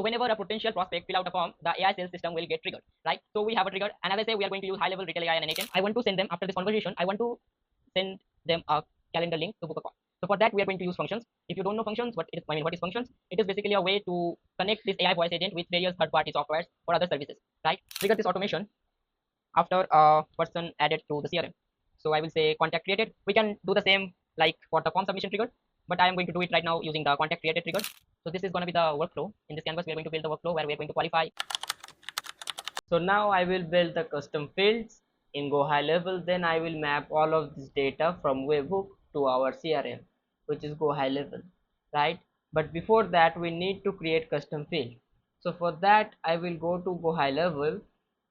So whenever a potential prospect fill out a form, the AI sales system will get triggered, right? So we have a trigger, and as I say, we are going to use high-level Retell AI and an agent. I want to send them after this conversation. I want to send them a calendar link to book a call. So for that, we are going to use functions. If you don't know functions, what is functions? It is basically a way to connect this AI voice agent with various third-party softwares or other services, right? Trigger this automation after a person added to the CRM. So I will say contact created. We can do the same like for the form submission trigger, but I am going to do it right now using the contact created trigger. So this is going to be the workflow. In this canvas, we are going to build the workflow where we are going to qualify. So now I will build the custom fields in Go High Level. Then I will map all of this data from webhook to our CRM, which is Go High Level, right? But before that, we need to create custom field. So for that, I will go to Go High Level,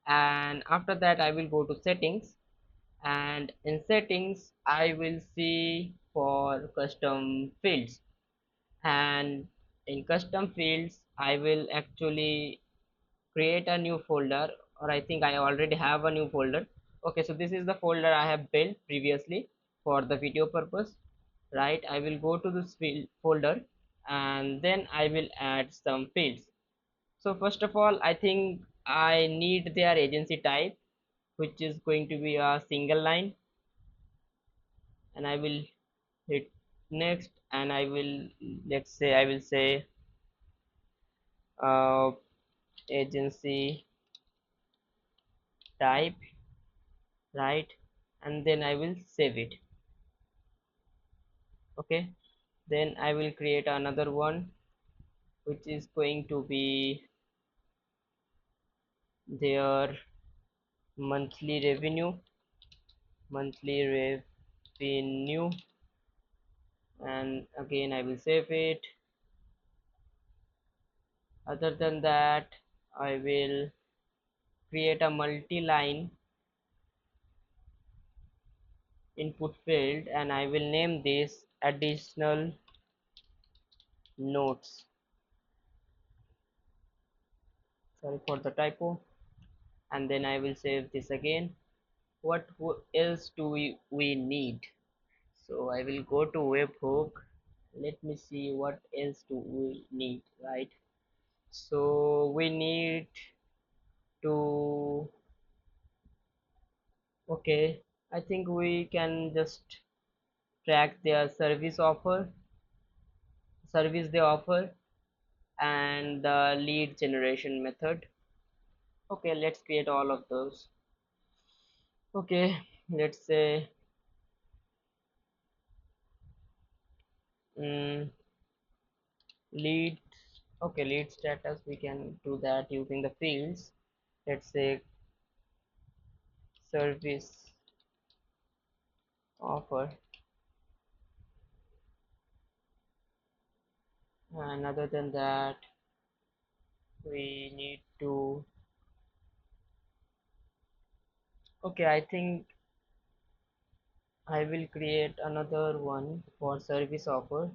and after that, I will go to settings, and in settings, I will see for custom fields, and in custom fields, I will actually create a new folder, or I think I already have a new folder. Okay, so this is the folder I have built previously for the video purpose, right? I will go to this field folder, and then I will add some fields. So first of all, I think I need their agency type, which is going to be a single line, and I will hit next, and I will, let's say I will say uh, agency type, right? And then I will save it. Okay, then I will create another one, which is going to be their monthly revenue, and again I will save it. Other than that, I will create a multi-line input field, and I will name this additional notes. Sorry for the typo. And then I will save this again. What else do we need? So I will go to webhook. Let me see what else do we need, right? So we need to, okay, I think we can just track their service they offer, and the lead generation method. Okay, let's create all of those. Okay, let's say mm, lead. Okay, lead status, we can do that using the fields. Let's say service offer, and other than that, we need to, okay, I think I will create another one for service offer,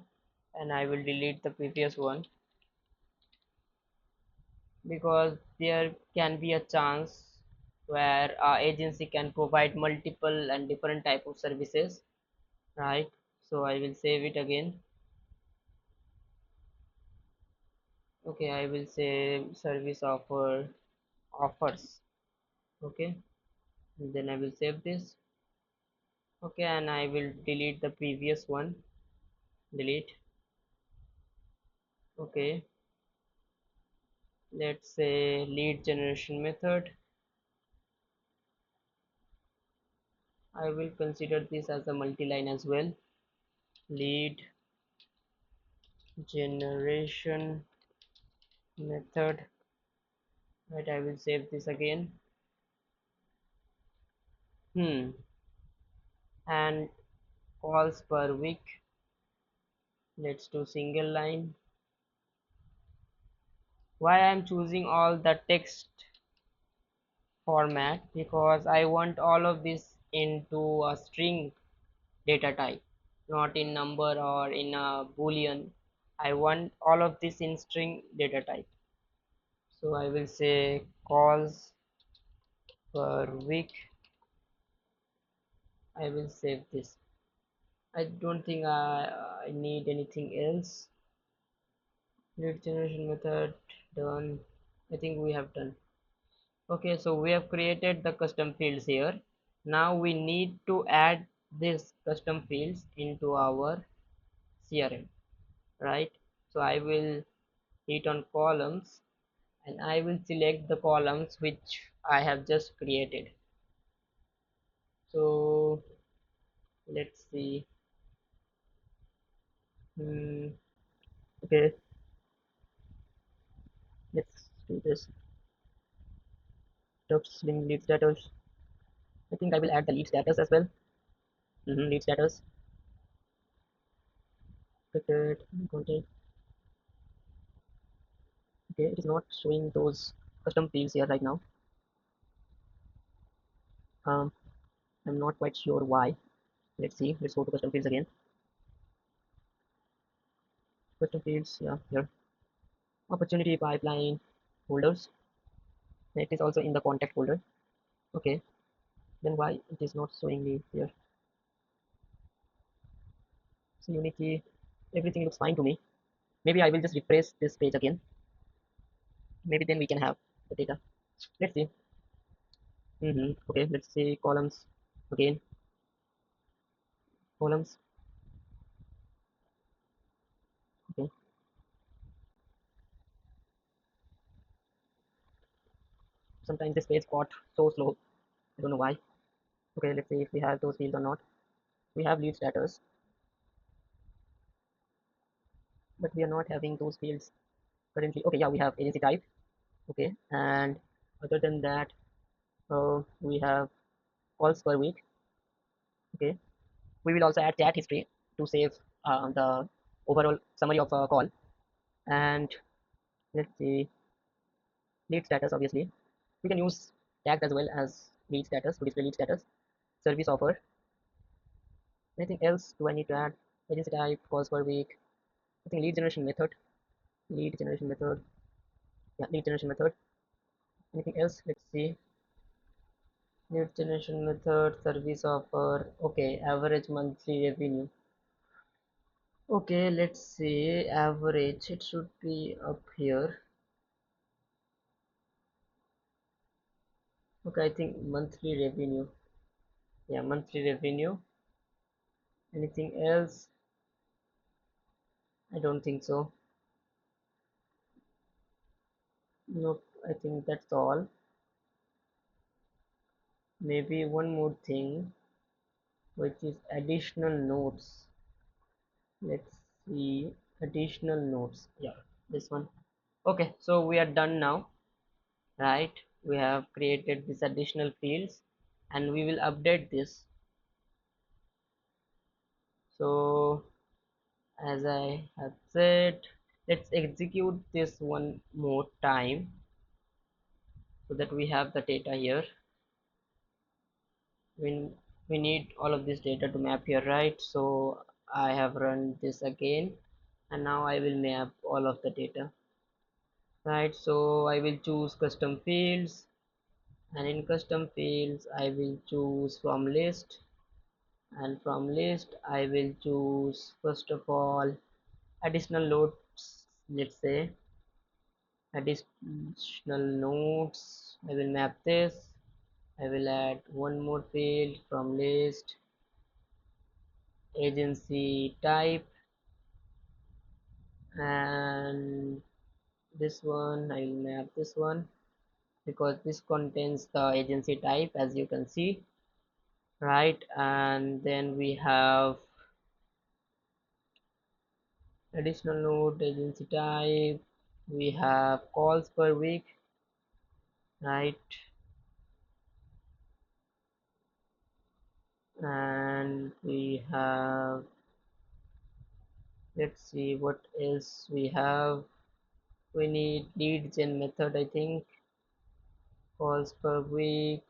and I will delete the previous one, because there can be a chance where our agency can provide multiple and different type of services, right? So I will save it again. Okay, I will say service offer offers. Okay, and then I will save this. Okay, and I will delete the previous one. Delete. Okay, let's say lead generation method. I will consider this as a multi-line as well. Lead generation method, right? I will save this again. And calls per week, let's do single line. Why I'm choosing all the text format? Because I want all of this into a string data type, not in number or in a boolean. I want all of this in string data type. So I will say calls per week. I will save this. I don't think I need anything else. Lead generation method, done. I think we have done. Okay, so we have created the custom fields here. Now we need to add this custom fields into our CRM, right? So I will hit on columns and I will select the columns which I have just created. So let's see. Hmm, okay, let's do this. Link lead status. I think I will add the lead status as well. Lead status. Content. Content. Okay, it is not showing those custom fields here right now. Um, I'm not quite sure why. Let's see. Let's go to custom fields again. Custom fields. Yeah, here. Opportunity pipeline folders. It is also in the contact folder. Okay. Then why it is not showing me here? So Unity, everything looks fine to me. Maybe I will just refresh this page again. Maybe then we can have the data. Let's see. Okay, let's see columns again. Columns. Okay. Sometimes this page got so slow. I don't know why. Okay, let's see if we have those fields or not. We have lead status, but we are not having those fields currently. Okay, yeah, we have agency type. Okay, and other than that, we have calls per week. Okay, we will also add chat history to save the overall summary of a call. And let's see, lead status. Obviously, we can use tags as well as lead status to display lead status. Service offer. Anything else do I need to add? Agency type, calls per week. I think lead generation method. Lead generation method. Yeah, lead generation method. Anything else? Let's see. Lead generation method, service offer. Okay, average monthly revenue. Okay, let's see. Average. It should be up here. Okay, I think monthly revenue. Yeah, monthly revenue. Anything else? I don't think so. Nope, I think that's all. Maybe one more thing, which is additional notes. Let's see, additional notes. Yeah, this one. Okay, so we are done now, right? We have created this additional fields and we will update this. So as I have said, let's execute this one more time so that we have the data here. We need all of this data to map here, right? So I have run this again and now I will map all of the data, right? So I will choose custom fields, and in custom fields I will choose from list, and from list I will choose first of all additional nodes. Let's say additional nodes. I will map this. I will add one more field from list, agency type, and this one I will map this one because this contains the agency type, as you can see, right? And then we have additional node, agency type, we have calls per week, right? And we have, let's see what else we have. We need lead gen method, I think. Calls per week,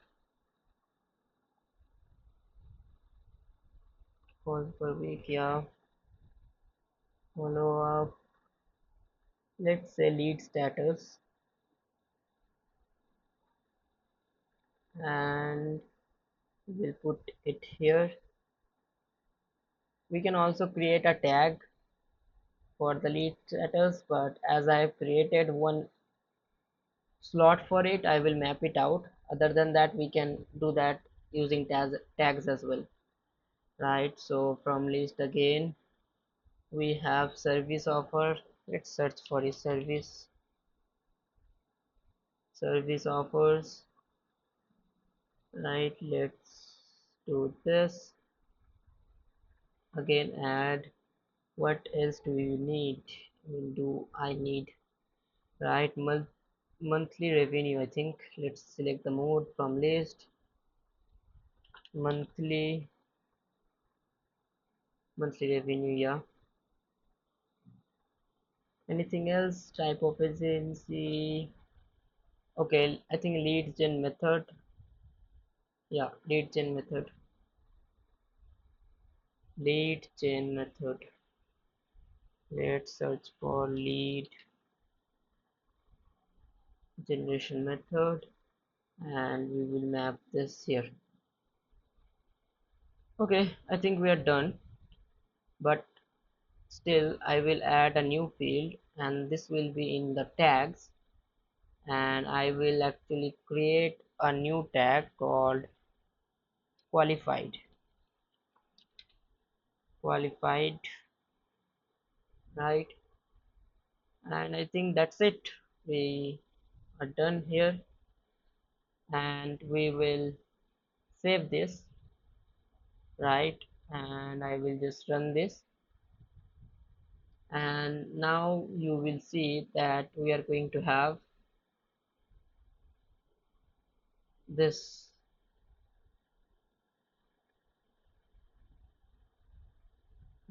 calls per week, yeah. Follow up, let's say lead status, and we'll put it here. We can also create a tag for the lead status, but as I have created one slot for it, I will map it out. Other than that, we can do that using tags as well, right? So from list again, we have service offer. Let's search for a service offers, right? Let's do this again. Add. What else do you need? I need, right? Monthly revenue, I think. Let's select the mode from list. Monthly revenue, yeah. Anything else? Type of agency. Okay, I think lead gen method. Yeah, lead gen method. Lead gen method. Let's search for lead generation method and we will map this here. Okay, I think we are done, but still I will add a new field and this will be in the tags, and I will actually create a new tag called qualified. Qualified, right? And I think that's it. We are done here, and we will save this, right? And I will just run this, and now you will see that we are going to have this.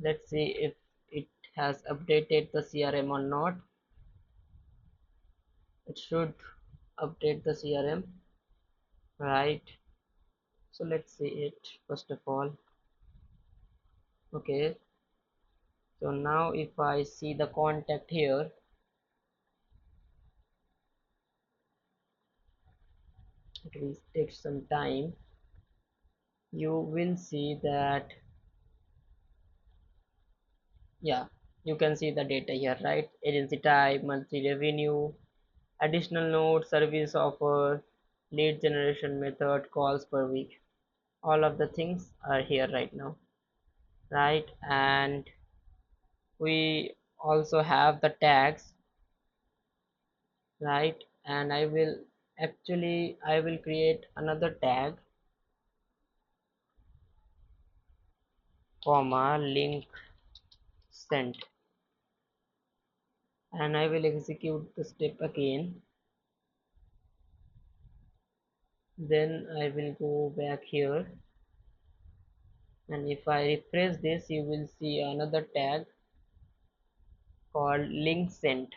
Let's see if it has updated the CRM or not. It should update the CRM, right? So let's see it first of all. Okay, so now if I see the contact here, it will take some time. You will see that, yeah, you can see the data here, right? Agency type, monthly revenue, additional note, service offer, lead generation method, calls per week. All of the things are here right now, right? And we also have the tags, right? And I will create another tag, comma, link sent, and I will execute the step again. Then I will go back here, and if I refresh this, you will see another tag called link sent,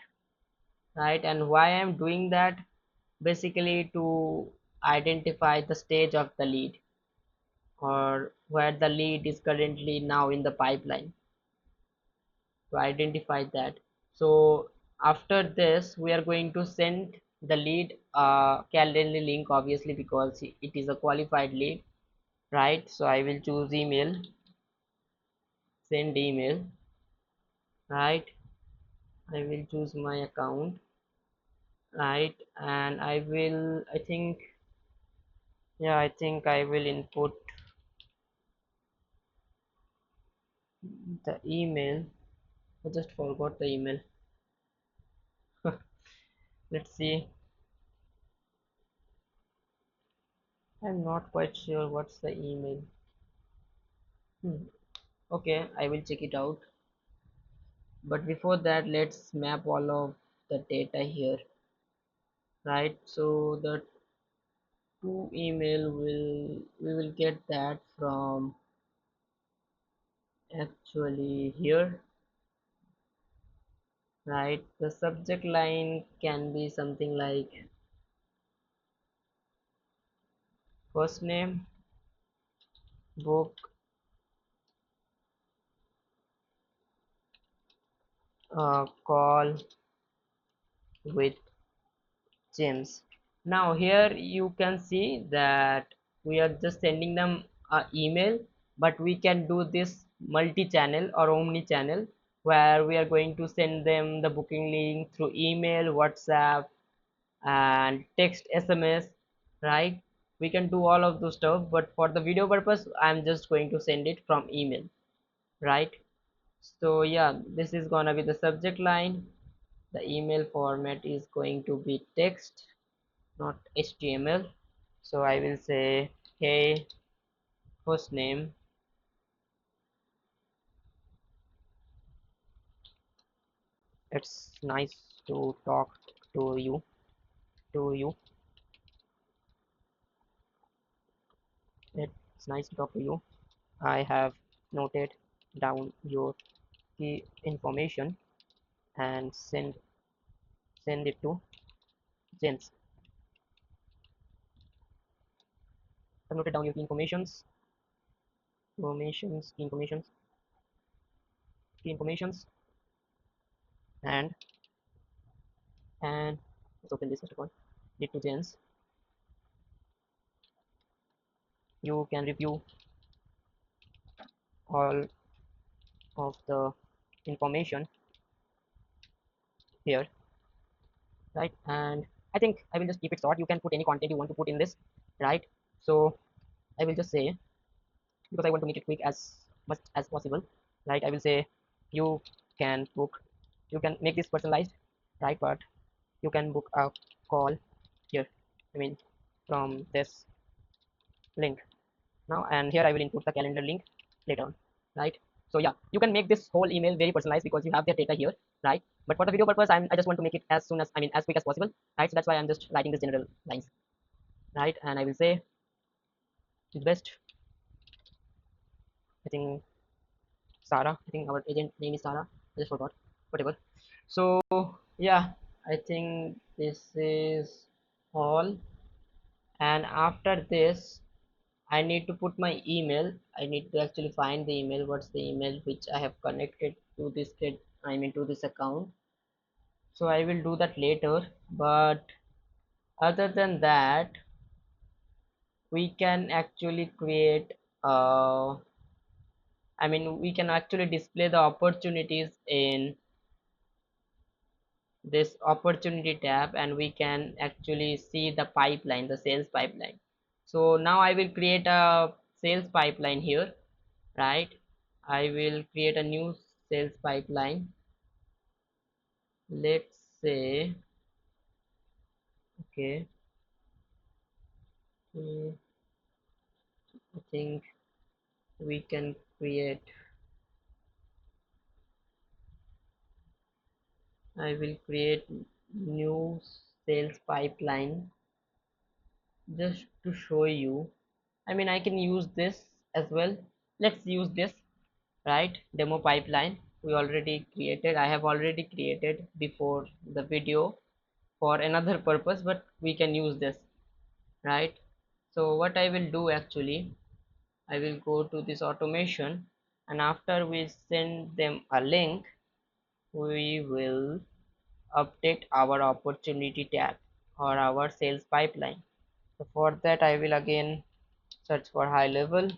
right? And why I'm doing that, basically to identify the stage of the lead, or where the lead is currently now in the pipeline, to identify that. So after this, we are going to send the lead calendar link, obviously, because it is a qualified lead, right? So I will choose email, send email, right? I will choose my account, right? And I think, yeah, I think I will input the email. I just forgot the email. Let's see. I'm not quite sure what's the email. Okay, I will check it out. But before that, let's map all of the data here, right? So the to email will we will get that from actually here, right? The subject line can be something like first name, book, call with James. Now here you can see that we are just sending them a email, but we can do this multi-channel or omni-channel, where we are going to send them the booking link through email, WhatsApp, and text SMS, right? We can do all of those stuff, but for the video purpose I'm just going to send it from email, right? So yeah, this is gonna be the subject line. The email format is going to be text, not HTML. So I will say, hey, first name, it's nice to talk to you. It's nice to talk to you. I have noted down your key information and send it to Jens. I've noted down your key informations, and and let's open this first of all. It to Jens. You can review all of the information here, right? And I think I will just keep it short. You can put any content you want to put in this, right? So I will just say, because I want to make it quick as much as possible, right? I will say you can book, you can make this personalized, right? But you can book a call here, I mean, from this link now, and here I will input the calendar link later on, right? So yeah, you can make this whole email very personalized because you have their data here, right? But for the video purpose, I just want to make it as soon as, I mean, as quick as possible, right? So that's why I'm just writing this general lines, right? And I will say the best, I think Sarah, I think our agent name is Sarah, I just forgot, whatever. So yeah, I think this is all. And after this, I need to put my email. I need to actually find the email. What's the email which I have connected to this I mean to this account. So I will do that later. But other than that, we can actually create I mean we can actually display the opportunities in this opportunity tab, and we can actually see the pipeline, the sales pipeline. So now I will create a sales pipeline here, right? I will create a new sales pipeline. Let's say, okay, I think we can create, I will create new sales pipeline just to show you. I mean, I can use this as well. Let's use this, right? Demo pipeline we already created. I have already created before the video for another purpose, but we can use this, right? So what I will do actually, I will go to this automation, and after we send them a link, we will update our opportunity tab or our sales pipeline. So for that I will again search for high level.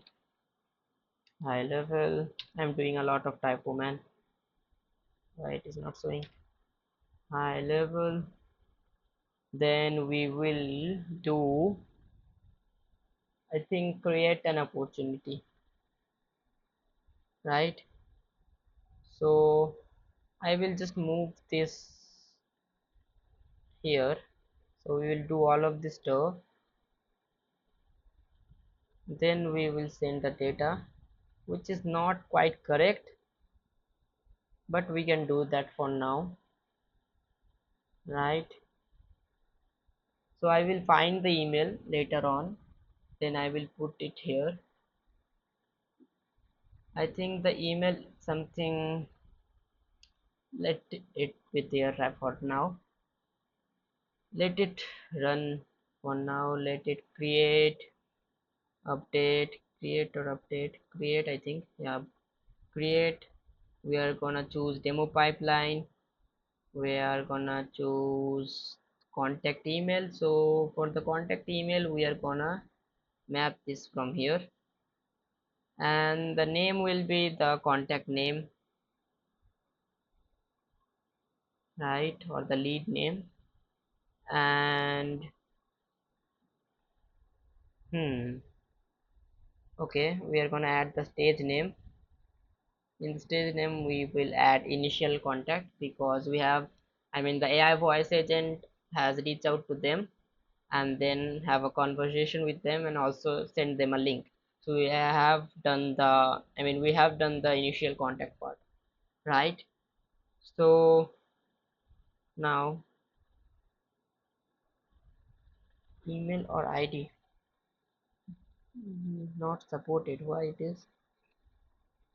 I'm doing a lot of typo, man. Why it is not showing high level? Then we will do, I think, create an opportunity, right? So I will just move this here. So we will do all of this stuff, then we will send the data, which is not quite correct, but we can do that for now, right? So I will find the email later on, then I will put it here. I think the email something, let it be there for now, let it run for now, let it create, update, create or update, create, I think, yeah, create. We are gonna choose demo pipeline, we are gonna choose contact email. So for the contact email we are gonna map this from here, and the name will be the contact name, right, or the lead name. Hmm. Okay, we are gonna add the stage name. In the stage name, we will add initial contact because we have, I mean, the AI voice agent has reached out to them and then have a conversation with them and also send them a link. So we have done the, I mean, we have done the initial contact part, right? So now email or ID. Not supported. Why it is?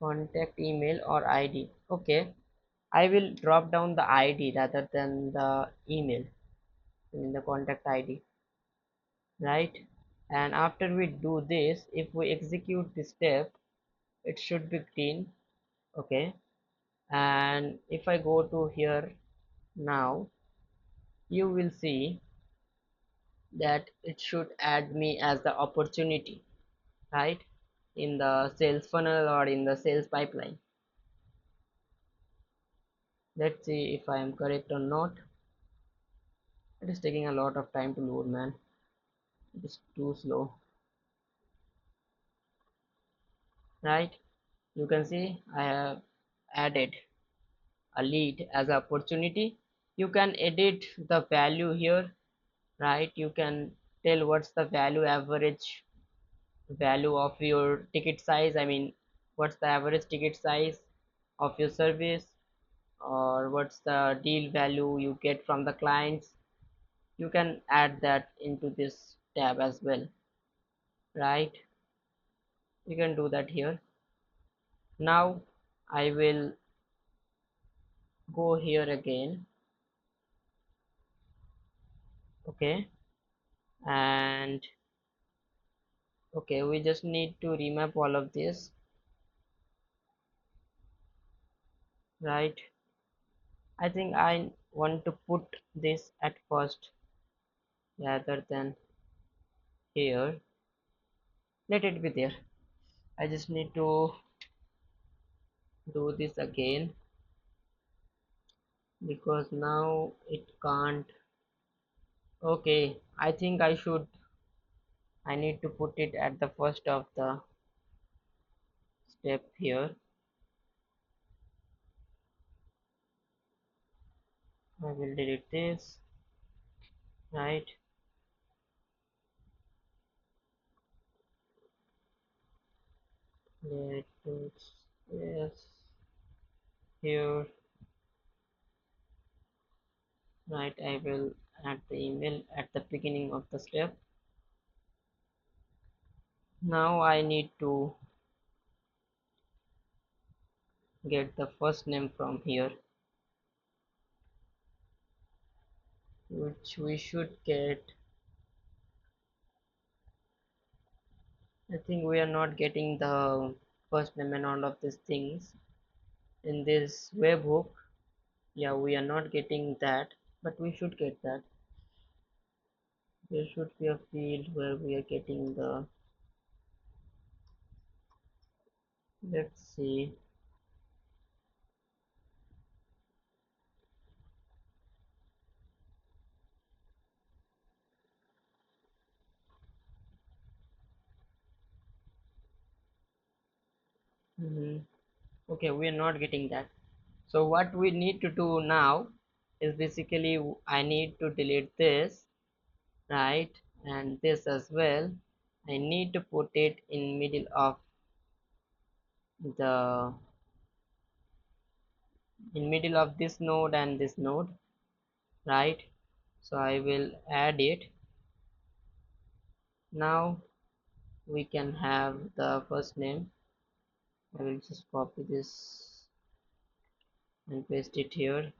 Contact email or ID. Okay, I will drop down the ID rather than the email. I mean the contact ID, right? And after we do this, if we execute this step, it should be green. Okay, and if I go to here now, you will see that it should add me as the opportunity, right, in the sales funnel or in the sales pipeline. Let's see if I am correct or not. It is taking a lot of time to load, man. It is too slow, right? You can see I have added a lead as an opportunity. You can edit the value here, right? You can tell what's the value, average value of your ticket size. I mean, what's the average ticket size of your service, or what's the deal value you get from the clients. You can add that into this tab as well, right? You can do that here. Now I will go here again. Okay, and okay, we just need to remap all of this, right? I think I want to put this at first rather than here. Let it be there. I just need to do this again because now it can't. Okay, I think I need to put it at the first of the step here. I will delete this, right? Let us, yes, here, right? I will add the email at the beginning of the step. Now I need to get the first name from here, which we should get. I think we are not getting the first name and all of these things in this webhook. Yeah, we are not getting that, but we should get that. There should be a field where we are getting the, let's see. Mhm. Okay, we are not getting that. So what we need to do now is basically I need to delete this, right, and this as well. I need to put it in middle of the, in middle of this node and this node, right? So I will add it. Now we can have the first name. I will just copy this and paste it here.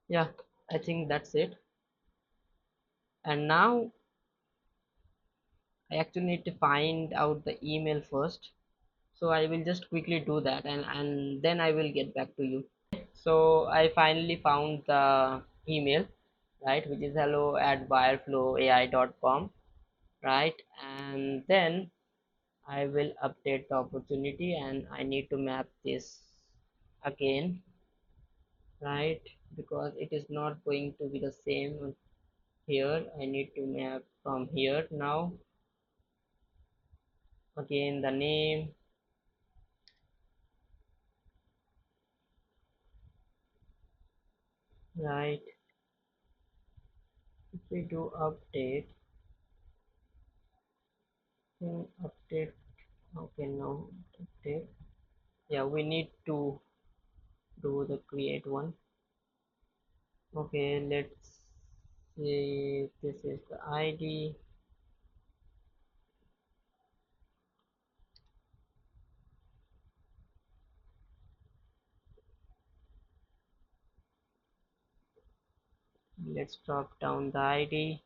Yeah, I think that's it. And now I actually need to find out the email first. So I will just quickly do that, and then I will get back to you. So I finally found the email, right, which is hello at buyerflowai.com, right? And then I will update the opportunity and I need to map this again, right? Because it is not going to be the same. here. I need to map from here. Now again the name, right? If we do update, update, okay, now update. Yeah, we need to do the create one. Okay, let's say this is the ID. Let's drop down the ID.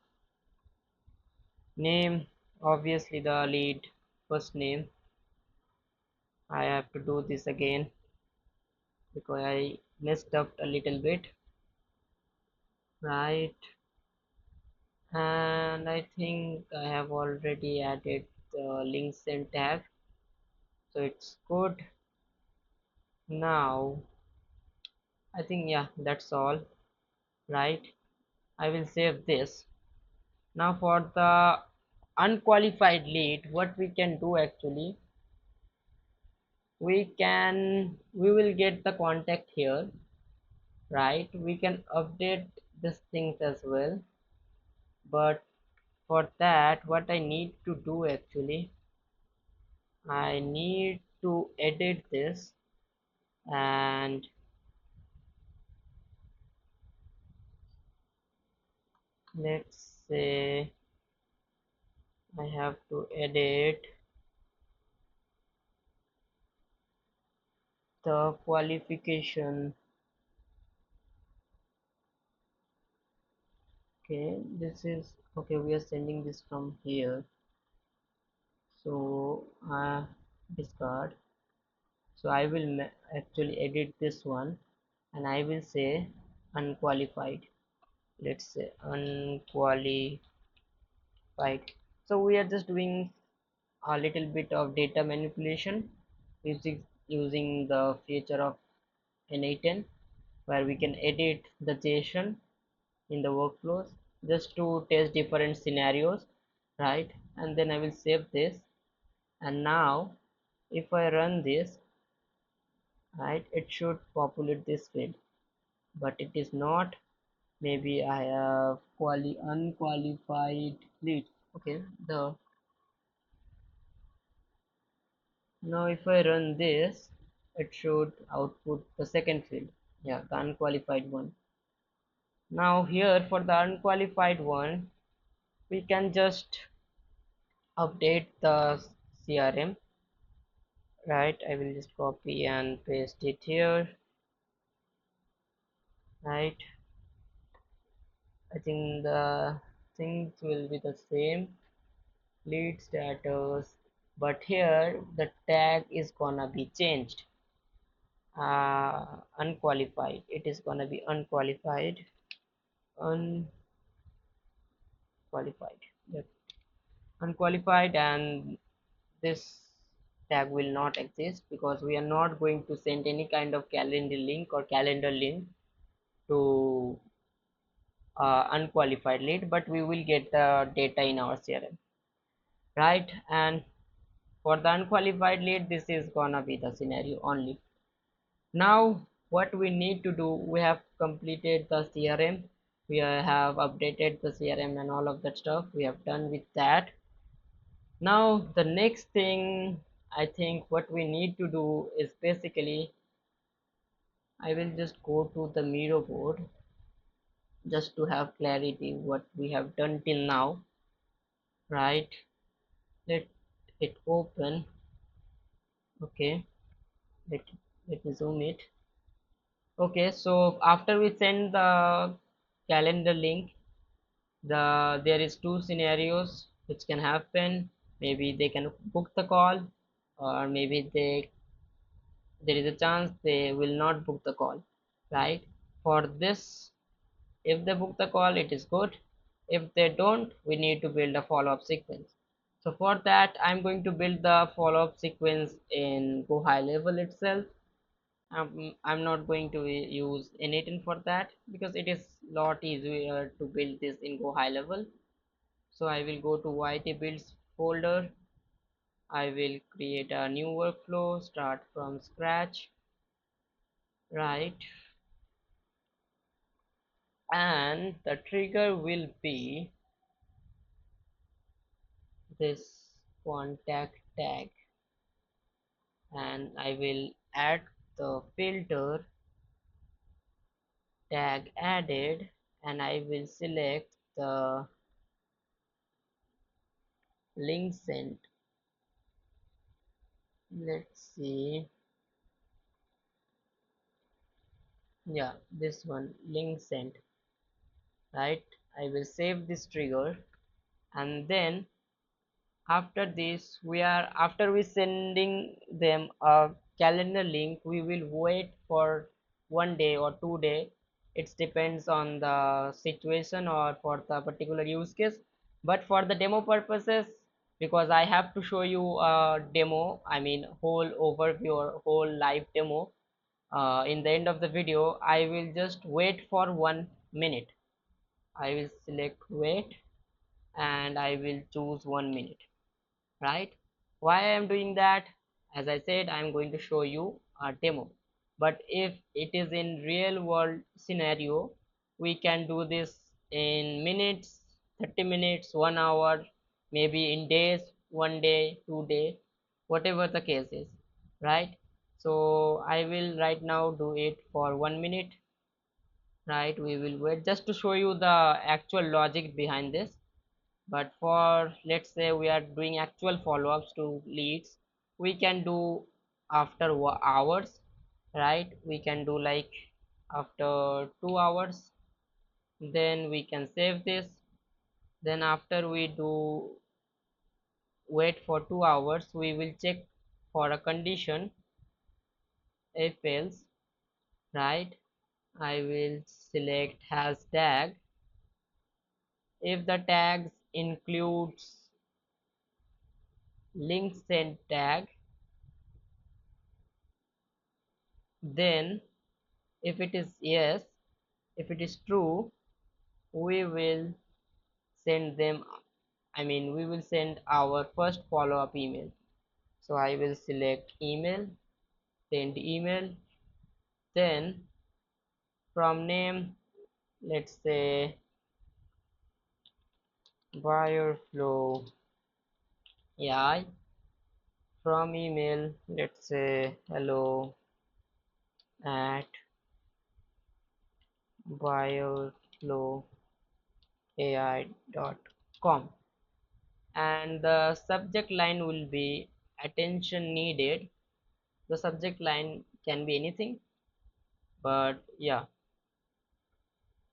Name, obviously the lead first name. I have to do this again because I messed up a little bit, right? And I think I have already added the link send tag, so it's good. Now I think, yeah, that's all, right? I will save this. Now for the unqualified lead, what we can do actually, we will get the contact here, right? We can update these things as well, but for that what I need to do actually, I need to edit this, and let's say I have to edit the qualification. Okay, this is okay, we are sending this from here, so discard. So I will actually edit this one, and I will say unqualified. Let's say unqualified. So we are just doing a little bit of data manipulation using the feature of N810, where we can edit the JSON in the workflows just to test different scenarios, right? And then I will save this, and now if I run this, right, it should populate this field, but it is not. Maybe I have unqualified lead. Okay, the now if I run this, it should output the second field, yeah, the unqualified one. Now here for the unqualified one, we can just update the CRM, right? I will just copy and paste it here, right? I think the things will be the same, lead status, but here the tag is gonna be changed. Unqualified, it is gonna be unqualified. Unqualified, yep. Unqualified, and this tag will not exist because we are not going to send any kind of calendar link to unqualified lead, but we will get the data in our CRM, right? And for the unqualified lead, this is gonna be the scenario only. Now what we need to do, we have completed the CRM, we have updated the CRM and all of that stuff we have done with that. Now the next thing, I think what we need to do is basically, I will just go to the Miro board just to have clarity what we have done till now, right? Let it open. Okay, let, let me zoom it. Okay, so after we send the calendar link, there is two scenarios which can happen. Maybe they can book the call, or maybe there is a chance they will not book the call, right? For this, if they book the call, it is good. If they don't, we need to build a follow-up sequence. So for that, I'm going to build the follow-up sequence in Go High Level itself. I'm not going to use N18 for that because it is lot easier to build this in Go High Level. So I will go to YT builds folder. I will create a new workflow, start from scratch, right? And the trigger will be this contact tag, and I will add the filter tag added, and I will select the link sent. Let's see, yeah, this one, link sent, right? I will save this trigger, and then after this, after we sending them a calendar link, we will wait for 1 day or 2 day. It depends on the situation or for the particular use case. But for the demo purposes, because I have to show you a demo, I mean whole overview or whole live demo, in the end of the video, I will just wait for 1 minute. I will select wait, and I will choose 1 minute, right? Why I am doing that? As I said, I am going to show you a demo, but if it is in real world scenario, we can do this in minutes, 30 minutes, 1 hour, maybe in days, 1 day, 2 day, whatever the case is, right? So I will right now do it for 1 minute, right? We will wait just to show you the actual logic behind this. But for, let's say, we are doing actual follow-ups to leads, we can do after hours, right? We can do like after 2 hours, then we can save this. Then after we do wait for 2 hours, we will check for a condition if else, right? I will select has tag. If the tags includes link sent tag, then if it is yes, if it is true, we will send them, I mean we will send our first follow-up email. So I will select email, send email, then from name, let's say buyer flow AI. From email, let's say hello at buyerflowai.com, and the subject line will be attention needed. The subject line can be anything, but yeah,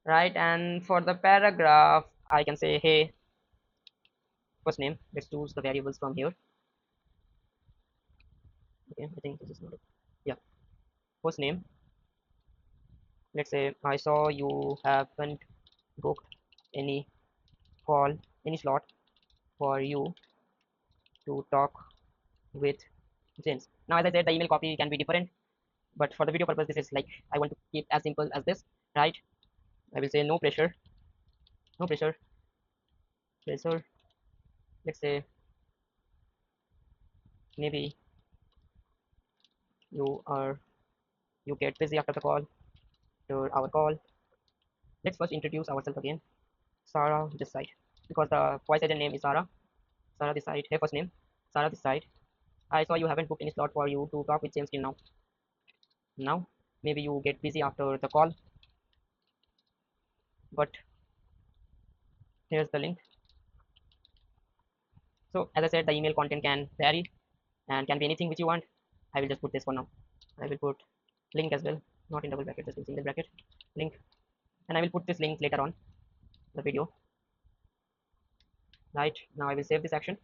right? And for the paragraph, I can say hey, first name. Let's choose the variables from here. Okay, I think this is not it. Yeah, first name. Let's say I saw you haven't booked any call, any slot for you to talk with James. Now, as I said, the email copy can be different, but for the video purpose, this is like I want to keep as simple as this, right? I will say no pressure, no pressure, pressure. Let's say maybe you are you get busy after the call, after our call. Let's first introduce ourselves again. Sarah this side, because the voice agent name is Sarah. Sarah this side. Her first name, Sarah this side. I saw you haven't booked any slot for you to talk with James till now. Now, maybe you get busy after the call, but here's the link. So as I said, the email content can vary and can be anything which you want. I will just put this for now. I will put link as well, not in double bracket, just in single bracket, link. And I will put this link later on the video. Right, now I will save this action.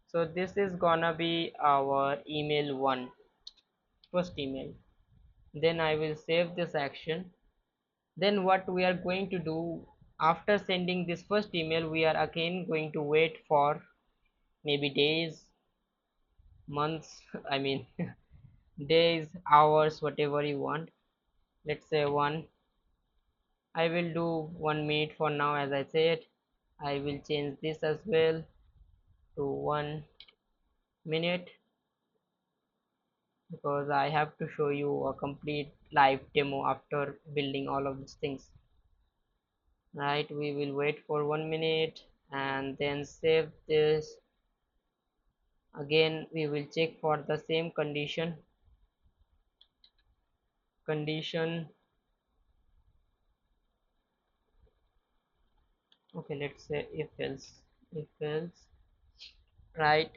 So this is gonna be our email one, first email. Then I will save this action. Then what we are going to do, after sending this first email, we are again going to wait for maybe days, months, I mean days, hours, whatever you want. Let's say 1 I will do 1 minute for now. As I said, I will change this as well to 1 minute, because I have to show you a complete live demo after building all of these things. Right, we will wait for 1 minute and then save this. Again we will check for the same condition. Okay, let's say if else. Right,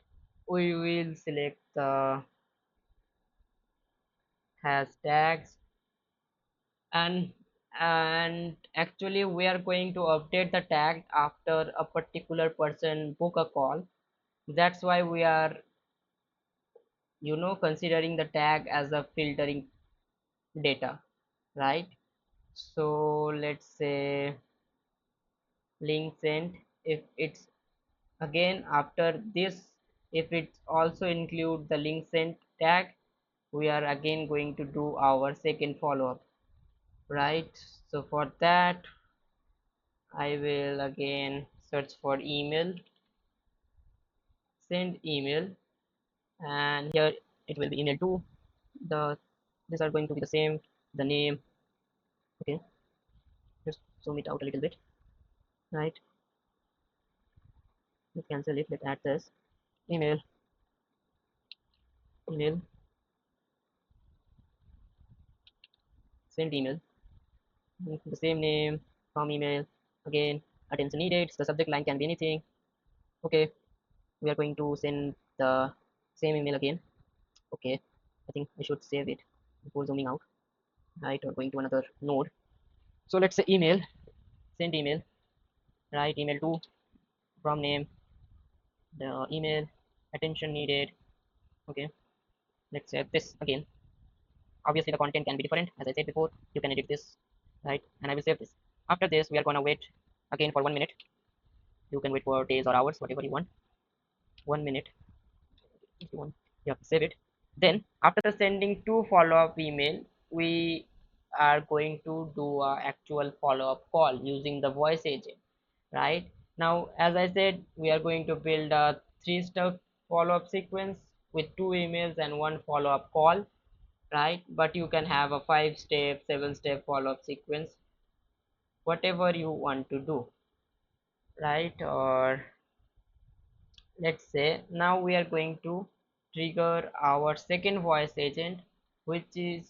we will select the hashtags, and actually we are going to update the tag after a particular person book a call. That's why we are, considering the tag as a filtering data, right? So let's say link sent. If it's, again after this, if it also include the link sent tag, we are again going to do our second follow-up, right? So for that, I will again search for email, send email, and here it will be email 2. The these are going to be the same, the name. Okay, just zoom it out a little bit, right? Let's cancel it. Let's add this email, email, send email, the same name, from email. Again, attention needed. The subject line can be anything. Okay, we are going to send the same email again. Okay, I think I should save it before zooming out, right? Or going to another node. So let's say email, send email, right? Email 2, from name, the email, attention needed. Okay, let's save this again. Obviously the content can be different, as I said before. You can edit this, right? And I will save this. After this, we are gonna wait again for 1 minute. You can wait for days or hours, whatever you want. 1 minute if you want. Yeah, save it. Then after sending two follow-up email, we are going to do a actual follow-up call using the voice agent. Right now, as I said, we are going to build a 3-step follow-up sequence with 2 emails and 1 follow-up call, right? But you can have a 5-step, 7-step follow-up sequence, whatever you want to do, right? Or let's say now we are going to trigger our second voice agent, which is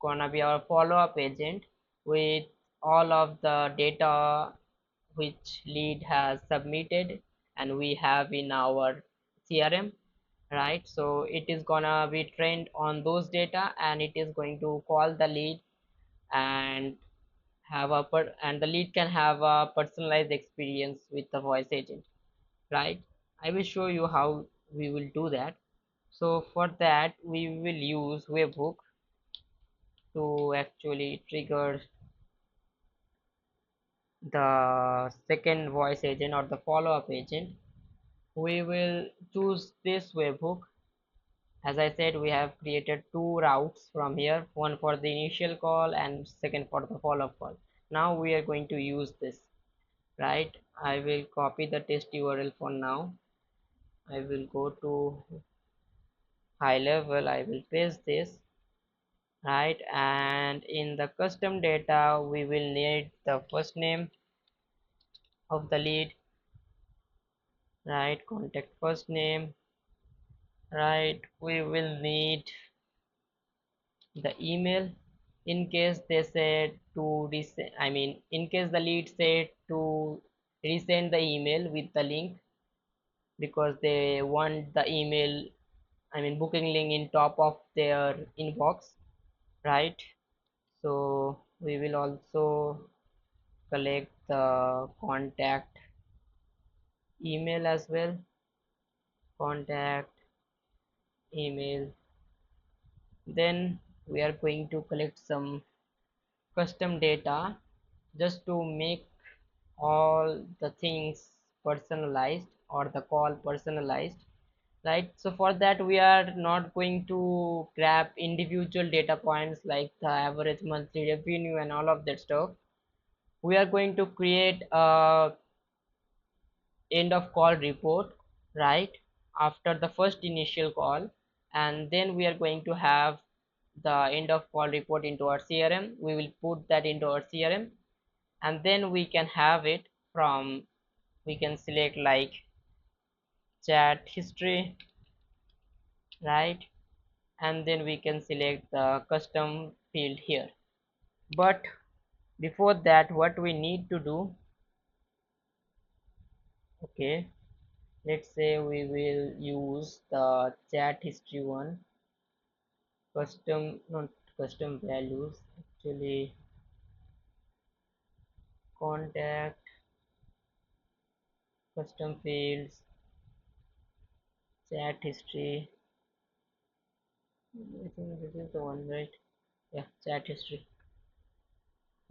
gonna be our follow-up agent with all of the data which lead has submitted and we have in our CRM, right? So it is gonna be trained on those data and it is going to call the lead and and the lead can have a personalized experience with the voice agent, right? I will show you how we will do that. So for that we will use webhook to actually trigger the second voice agent or the follow-up agent. We will choose this webhook. As I said, we have created 2 routes from here, one for the initial call and second for the follow-up call. Now we are going to use this, right? I will copy the test URL for now. I will go to high level, I will paste this, right? And in the custom data we will need the first name of the lead, right? Contact first name, right? We will need the email in case they said to resend, I mean in case the lead said to resend the email with the link, because they want the email, I mean booking link in top of their inbox, right? So we will also collect the contact email as well, contact email. Then we are going to collect some custom data just to make all the things personalized or the call personalized, right? So for that we are not going to grab individual data points like the average monthly revenue and all of that stuff. we are going to create a end of call report, right, after the first initial call, and then we are going to have the end of call report into our CRM. We will put that into our CRM, and then we can have it from, we can select like chat history, right, and then we can select the custom field here. But before that, what we need to do, okay, let's say we will use the chat history one, custom, not custom values, actually contact, custom fields, chat history. I think this is the one, right? Yeah, chat history.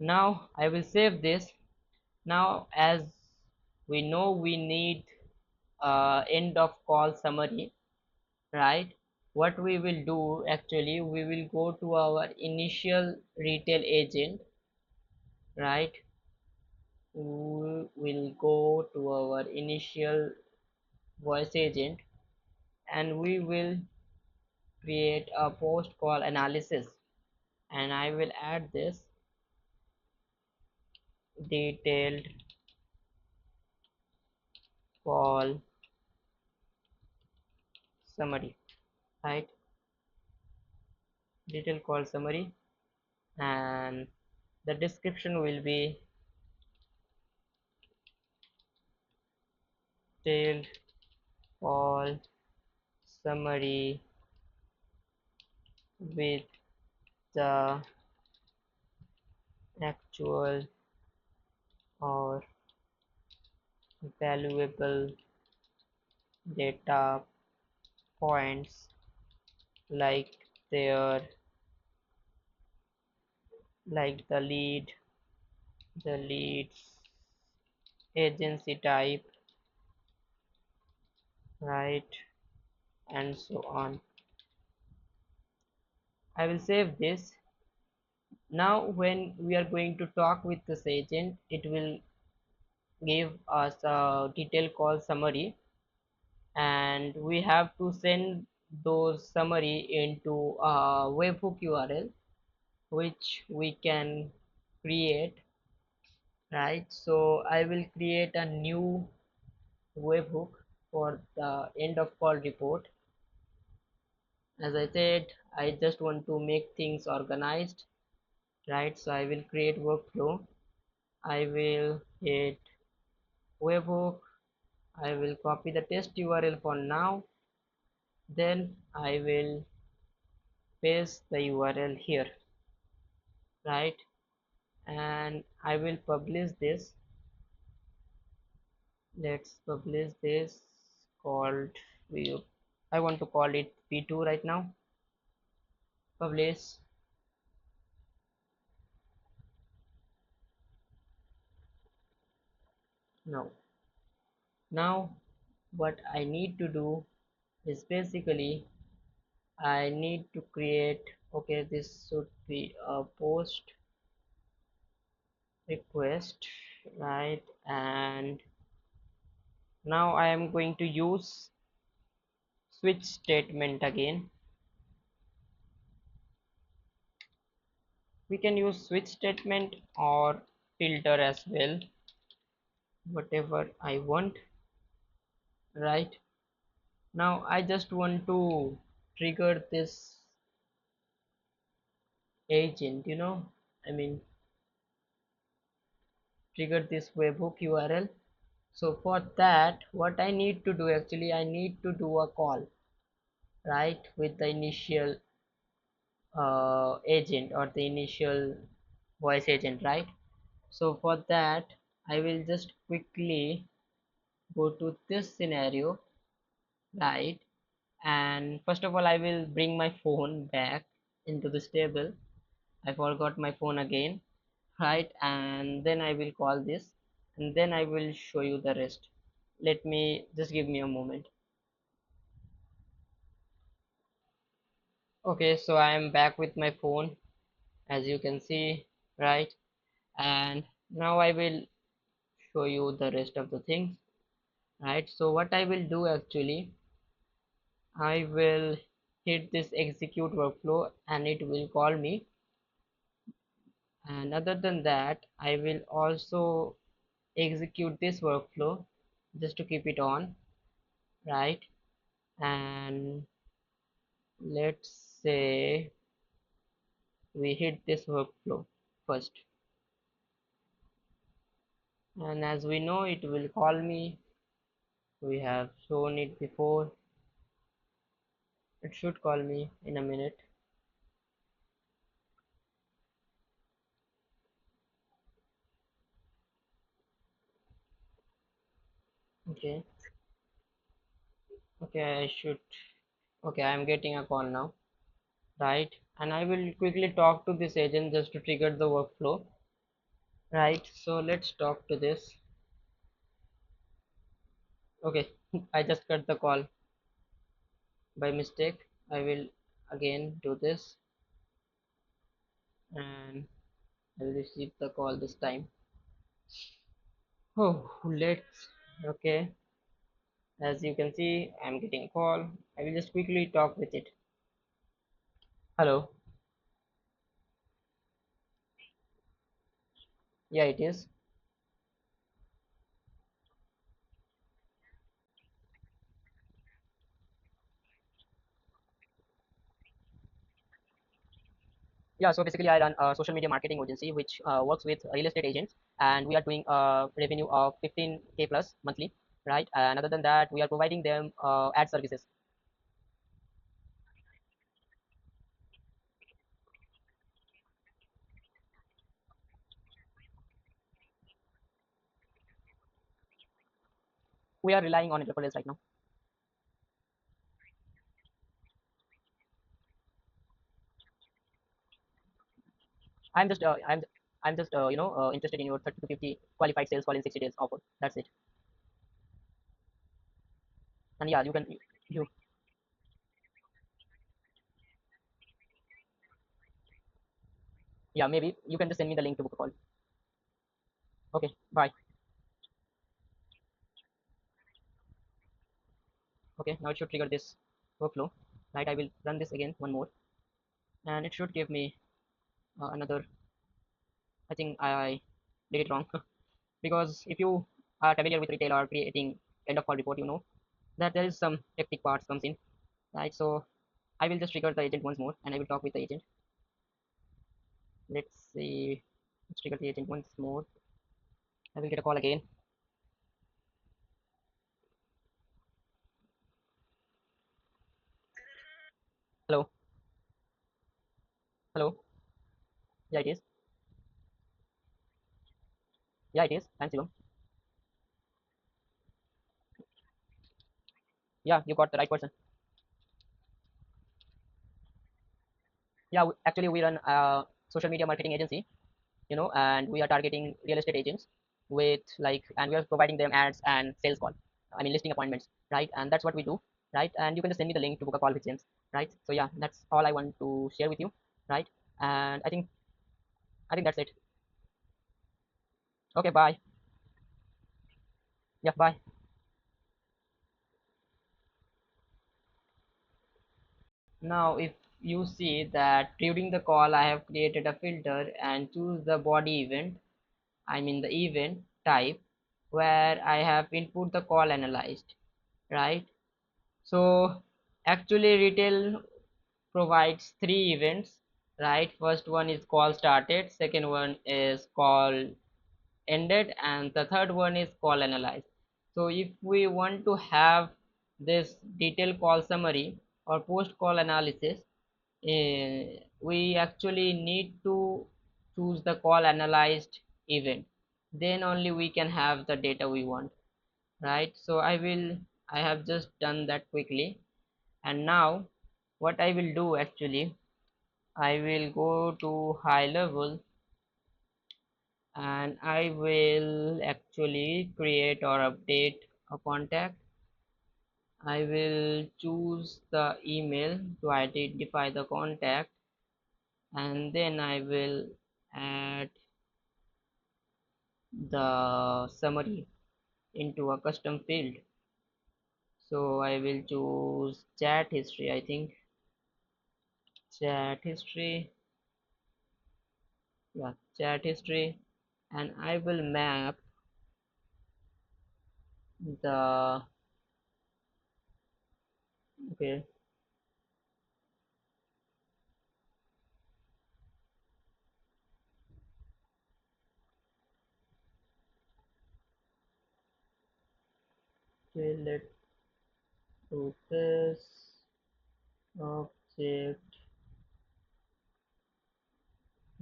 Now I will save this. Now as we know, we need end of call summary, right? What we will do, actually we will go to our initial retail agent, right? We will go to our initial voice agent, and we will create a post call analysis, and I will add this detailed call summary, right? Detailed call summary, and the description will be detailed call summary with the actual or valuable data points, like their, like the leads agency type, right, and so on. I will save this. Now when we are going to talk with this agent, it will give us a detailed call summary, and we have to send those summary into a webhook URL, which we can create, right? So I will create a new webhook for the end of call report. As I said, I just want to make things organized, right? So I will create workflow. I will hit webhook. I will copy the test URL for now. Then I will paste the URL here, right? And I will publish this. Let's publish this called view. I want to call it B2 right now. Publish. No. Now what I need to do is basically I need to create, okay, this should be a post request, right? And now I am going to use switch statement again. We can use switch statement or filter as well, whatever I want, right? Now I just want to trigger this agent, I mean trigger this webhook URL. So for that, what I need to do, actually I need to do a call, right, with the initial agent or the initial voice agent, right? So for that, I will just quickly go to this scenario, right? And first of all, I will bring my phone back into this table. I forgot my phone again, right? And then I will call this, and then I will show you the rest. Let me just, give me a moment. Okay, so I am back with my phone, as you can see, right? And Now I will show you the rest of the things, right? So what I will do actually, I will hit this execute workflow and it will call me, and other than that I will also execute this workflow just to keep it on, right? And let's say we hit this workflow first, and as we know it will call me. We have shown it before. It should call me in a minute. Okay, okay, I should. Okay, I'm getting a call now, right? And I will quickly talk to this agent just to trigger the workflow, right? So let's talk to this. Okay, I just cut the call by mistake. I will again do this and I will receive the call this time. Oh, let's. Okay, as you can see, I'm getting a call. I will just quickly talk with it. Hello. Yeah, it is. Yeah, so basically I run a social media marketing agency which works with real estate agents, and we are doing a revenue of 15K plus monthly, right? And other than that, we are providing them ad services. We are relying on entrepreneurs right now. I'm just interested in your 30 to 50 qualified sales call in 60 days offer. That's it. And yeah, you can you yeah, maybe you can just send me the link to book a call. Okay, bye. Okay, now it should trigger this workflow, right? I will run this again one more, and it should give me another. I think I did it wrong. Because if you are familiar with retail or creating end of call report, you know that there is some hectic parts comes in, right? So I will just trigger the agent once more and I will talk with the agent. Let's see. Let's trigger the agent once more. I will get a call again. Hello. Hello. Yeah, it is. Yeah, it is. Thanks, Shivam. Yeah, you got the right person. Yeah, actually we run a social media marketing agency, and we are targeting real estate agents with like, and we are providing them ads and sales call. I mean, listing appointments, right? And that's what we do, right? And you can just send me the link to book a call with James, right? So yeah, that's all I want to share with you, right? And I think that's it. Okay, bye. Yeah, bye. Now, if you see that during the call, I have created a filter and choose the body event. I mean the event type where I have input the call analyzed, right? So actually retail provides three events, right? First one is call started, second one is call ended, and the third one is call analyzed. So if we want to have this detailed call summary or post call analysis, we actually need to choose the call analyzed event. Then only we can have the data we want, right? So I have just done that quickly. And now what I will do actually, I will go to high level and I will actually create or update a contact. I will choose the email to identify the contact, and then I will add the summary into a custom field. So I will choose chat history, I think. Chat history, yeah, chat history, and I will map the, okay, okay, let's do this object.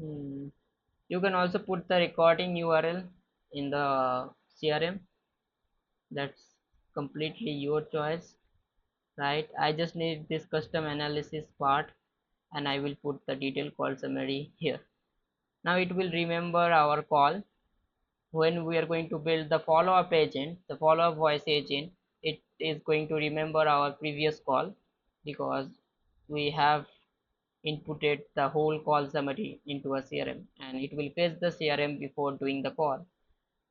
Hmm. You can also put the recording URL in the CRM. That's completely your choice, right? I just need this custom analysis part, and I will put the detailed call summary here. Now it will remember our call. When we are going to build the follow-up agent, the follow-up voice agent, it is going to remember our previous call because we have inputted the whole call summary into a CRM, and it will fetch the CRM before doing the call.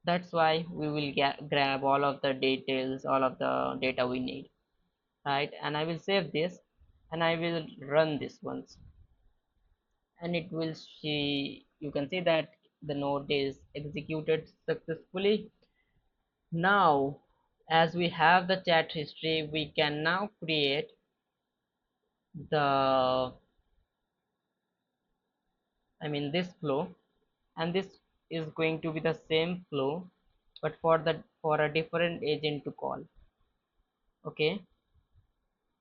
That's why we will grab all of the details, all of the data we need, right? And I will save this, and I will run this once, and it will see, you can see that the node is executed successfully. Now, as we have the chat history, we can now create the, I mean this flow, and this is going to be the same flow, but for a different agent to call. Okay,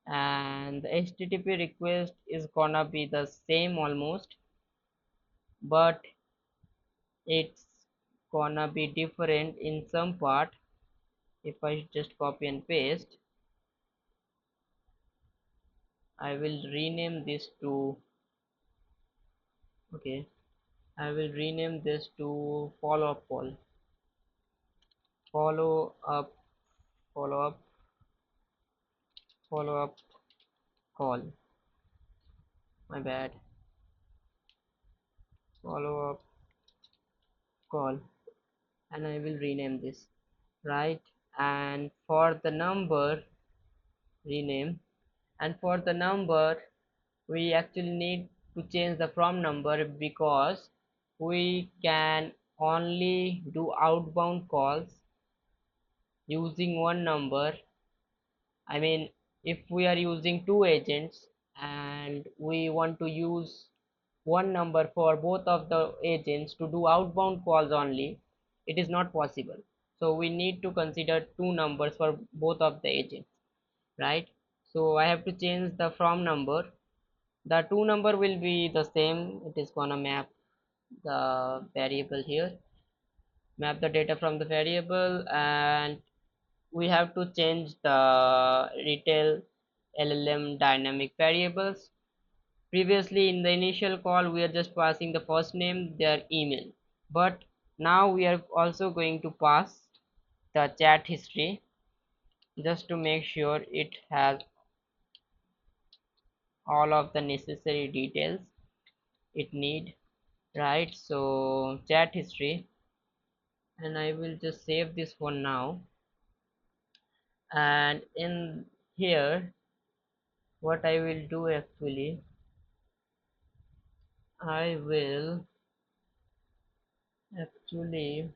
and the HTTP request is gonna be the same almost, but it's gonna be different in some part. If I just copy and paste, I will rename this to, okay, I will rename this to follow up call. Follow up, follow up, follow up call. My bad. Follow up call, and I will rename this, right? And for the number, rename, and for the number, we actually need to change the from number because we can only do outbound calls using one number. I mean, if we are using two agents and we want to use one number for both of the agents to do outbound calls only, it is not possible. So we need to consider two numbers for both of the agents, right? So I have to change the from number. The two number will be the same. It is gonna map the variable here, map the data from the variable, and we have to change the Retell LLM dynamic variables. Previously in the initial call we are just passing the first name, their email, but now we are also going to pass the chat history just to make sure it has all of the necessary details it need, right? So chat history, and I will just save this one now. And in here, what I will do actually, I will actually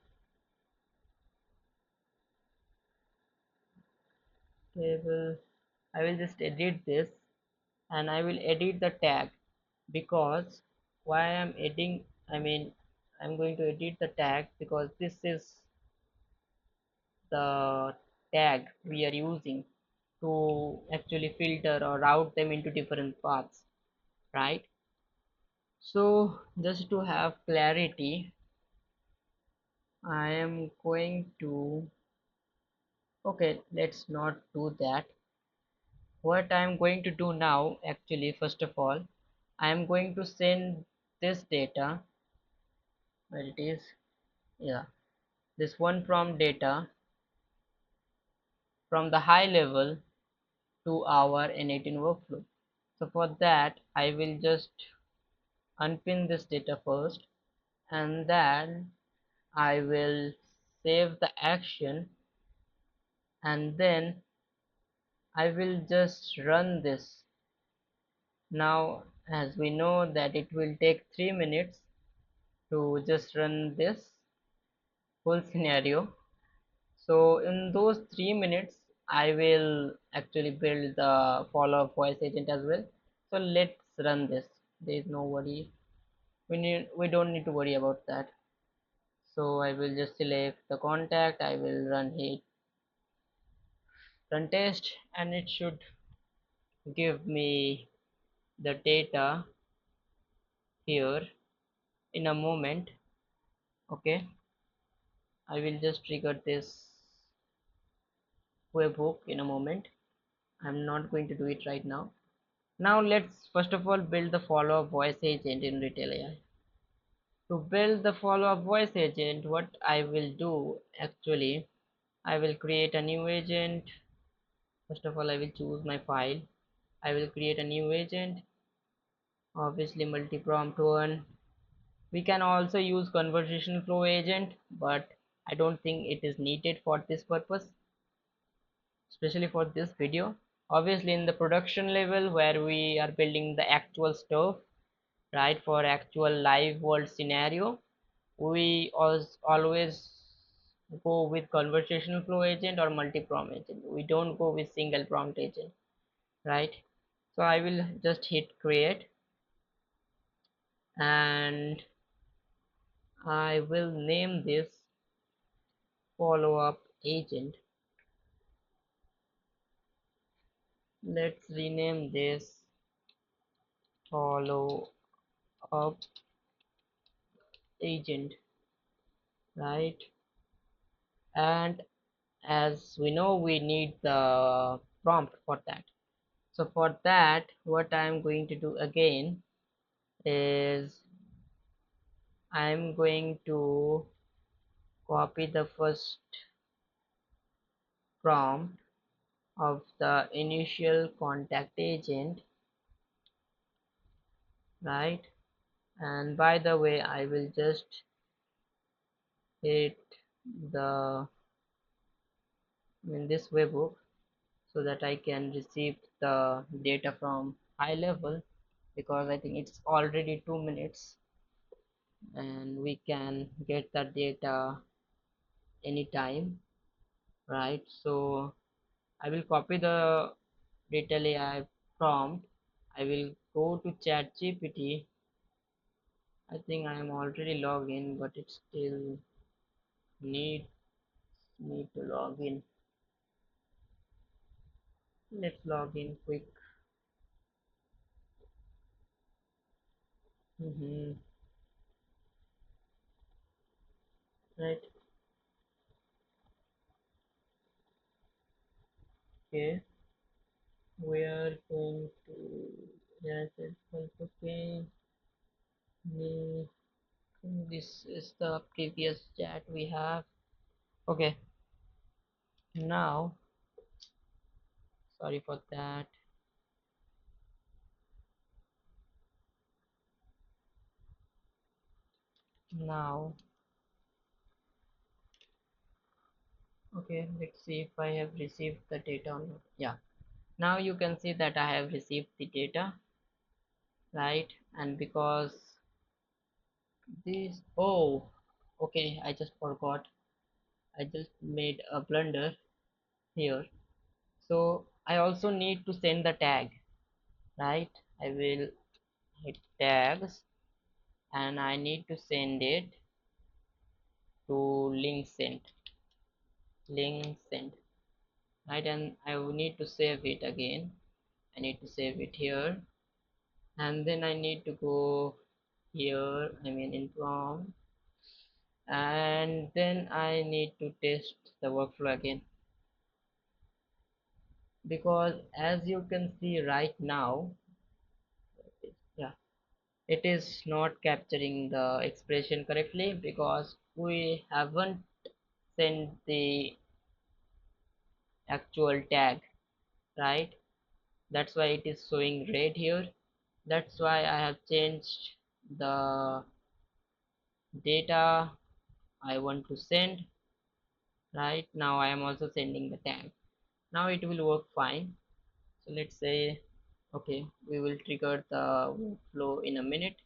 table, I will just edit this, and I will edit the tag because why I'm editing, I mean I'm going to edit the tag because this is the tag we are using to actually filter or route them into different paths, right? So just to have clarity, I am going to, okay, let's not do that. What I'm going to do now, actually, first of all, I'm going to send this data, where it is, yeah, this one from data from the high level to our N18 workflow. So for that, I will just unpin this data first, and then I will save the action, and then I will just run this. Now, as we know that it will take 3 minutes to just run this whole scenario. So in those 3 minutes, I will actually build the follow-up voice agent as well. So let's run this. There is no worry. We don't need to worry about that. So I will just select the contact. I will run test, and it should give me the data here in a moment. Okay, I will just trigger this webhook in a moment. I'm not going to do it right now. Now let's first of all build the follow-up voice agent in Retell AI. To build the follow-up voice agent, what I will do actually, I will create a new agent. First of all, I will choose my file. I will create a new agent, obviously multi-prompt one. We can also use conversation flow agent, but I don't think it is needed for this purpose, especially for this video. Obviously in the production level where we are building the actual stuff, right, for actual live world scenario, we always go with conversational flow agent or multi-prompt agent. We don't go with single prompt agent, right? So I will just hit create, and I will name this follow-up agent. Let's rename this follow-up agent, right? And as we know, we need the prompt for that. So for that, what I'm going to do again is I'm going to copy the first prompt of the initial contact agent, right? And by the way, I will just hit the in this webhook so that I can receive the data from HighLevel, because I think it's already 2 minutes and we can get the data anytime, right? So I will copy the Retell AI prompt. I will go to ChatGPT. I think I am already logged in, but it still need me to log in. Let's log in quick. Right. Okay. We are going to, yes, it's okay. This is the previous chat we have. Okay. Now, sorry for that. Now, okay, let's see if I have received the data or not. Yeah. Now you can see that I have received the data, right? And because this, oh, okay, I just forgot. I just made a blunder here. So I also need to send the tag, right? I will hit tags, and I need to send it to link sent, right? And I will need to save it again. I need to save it here, and then I need to go here, I mean in prompt, and then I need to test the workflow again, because as you can see right now, yeah, it is not capturing the expression correctly because we haven't sent the actual tag, right? That's why it is showing red here. That's why I have changed the data I want to send. Right now I am also sending the tag. Now it will work fine. So let's say, okay, we will trigger the workflow in a minute,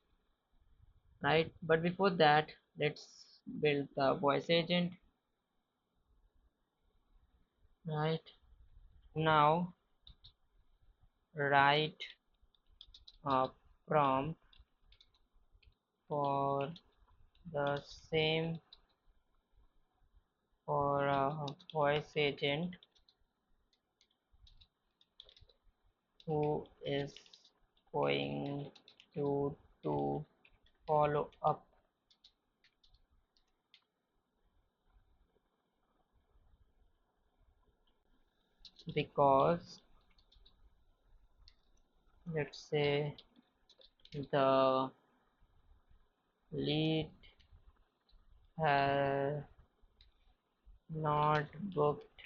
right? But before that, let's build the voice agent. Right now, write a prompt for the same for a voice agent who is going to follow up, because let's say the lead has not booked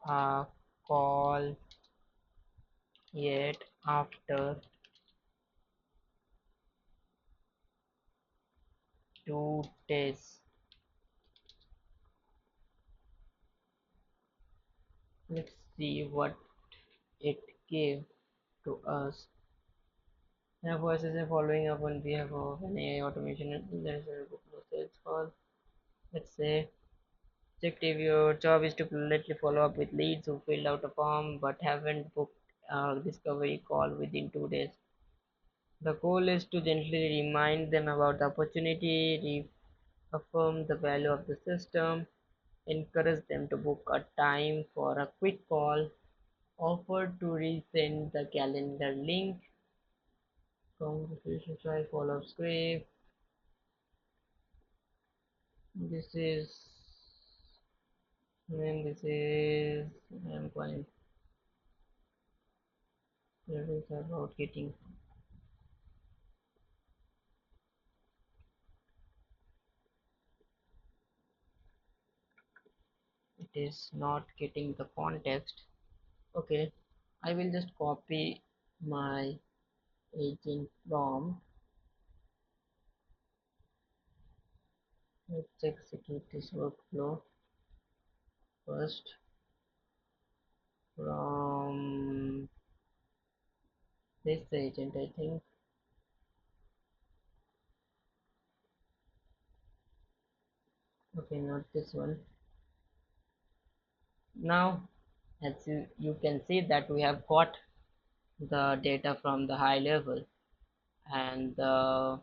a call yet after 2 days. Let's see what it gave to us. Now voices are following up on behalf of an AI automation and there is a workflow sales call. Let's say checked if your job is to politely follow up with leads who filled out a form but haven't booked a discovery call within 2 days. The goal is to gently remind them about the opportunity, reaffirm the value of the system, encourage them to book a time for a quick call, offer to resend the calendar link, conversation try follow-up script. This is when this is I'm calling it is about getting it is not getting the context. Okay, I will just copy my agent prompt. Let's execute this workflow first from this agent, I think. Okay, not this one. Now, as you can see that we have got the data from the high level, and the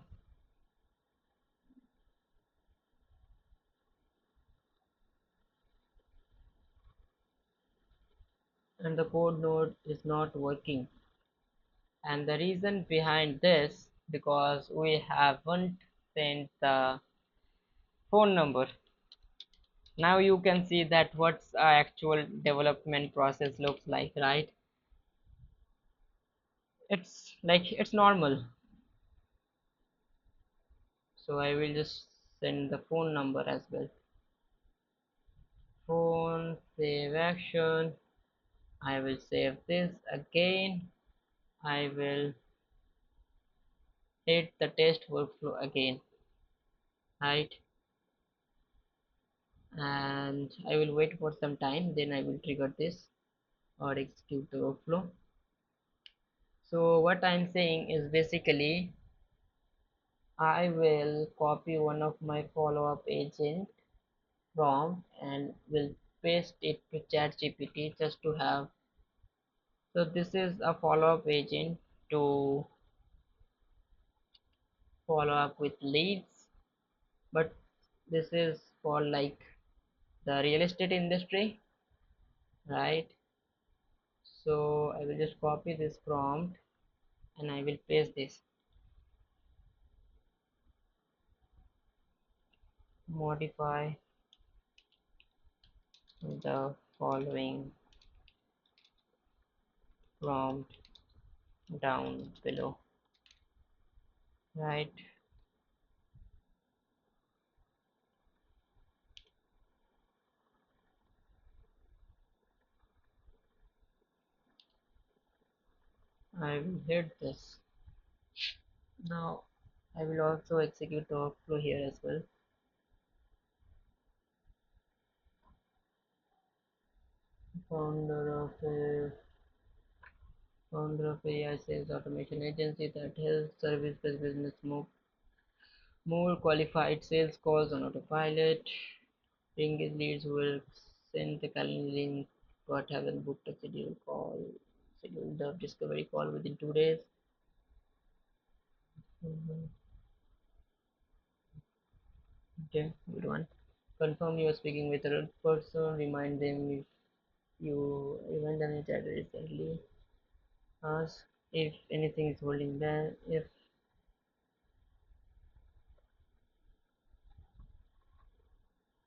code node is not working. And the reason behind this, because we haven't sent the phone number. Now you can see that what's our actual development process looks like, right? It's like it's normal. So I will just send the phone number as well. Phone, save action. I will save this again. I will hit the test workflow again, right? And I will wait for some time, then I will trigger this or execute the workflow. So what I'm saying is basically I will copy one of my follow-up agent prompt and will paste it to ChatGPT just to have. So this is a follow-up agent to follow up with leads, but this is for like the real estate industry, right? So I will just copy this prompt and I will paste this. Modify the following prompt down below, right? I will hit this. Now I will also execute the workflow here as well. founder of a founder of AI sales automation agency that helps service-based business move more qualified sales calls on autopilot. Engage leads will send the calendar link but haven't booked a schedule the discovery call within 2 days. Mhm. Okay, good one. Confirm you are speaking with a real person. Remind them that recently. Ask if anything is holding them.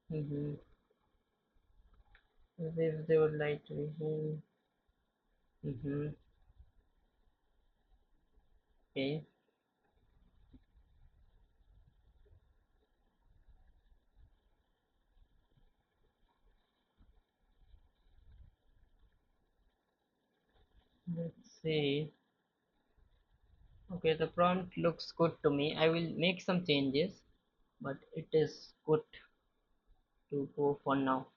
Mhm. If they would like to be him. Mhm. Okay. Let's see. Okay, the prompt looks good to me. I will make some changes, but it is good to go for now.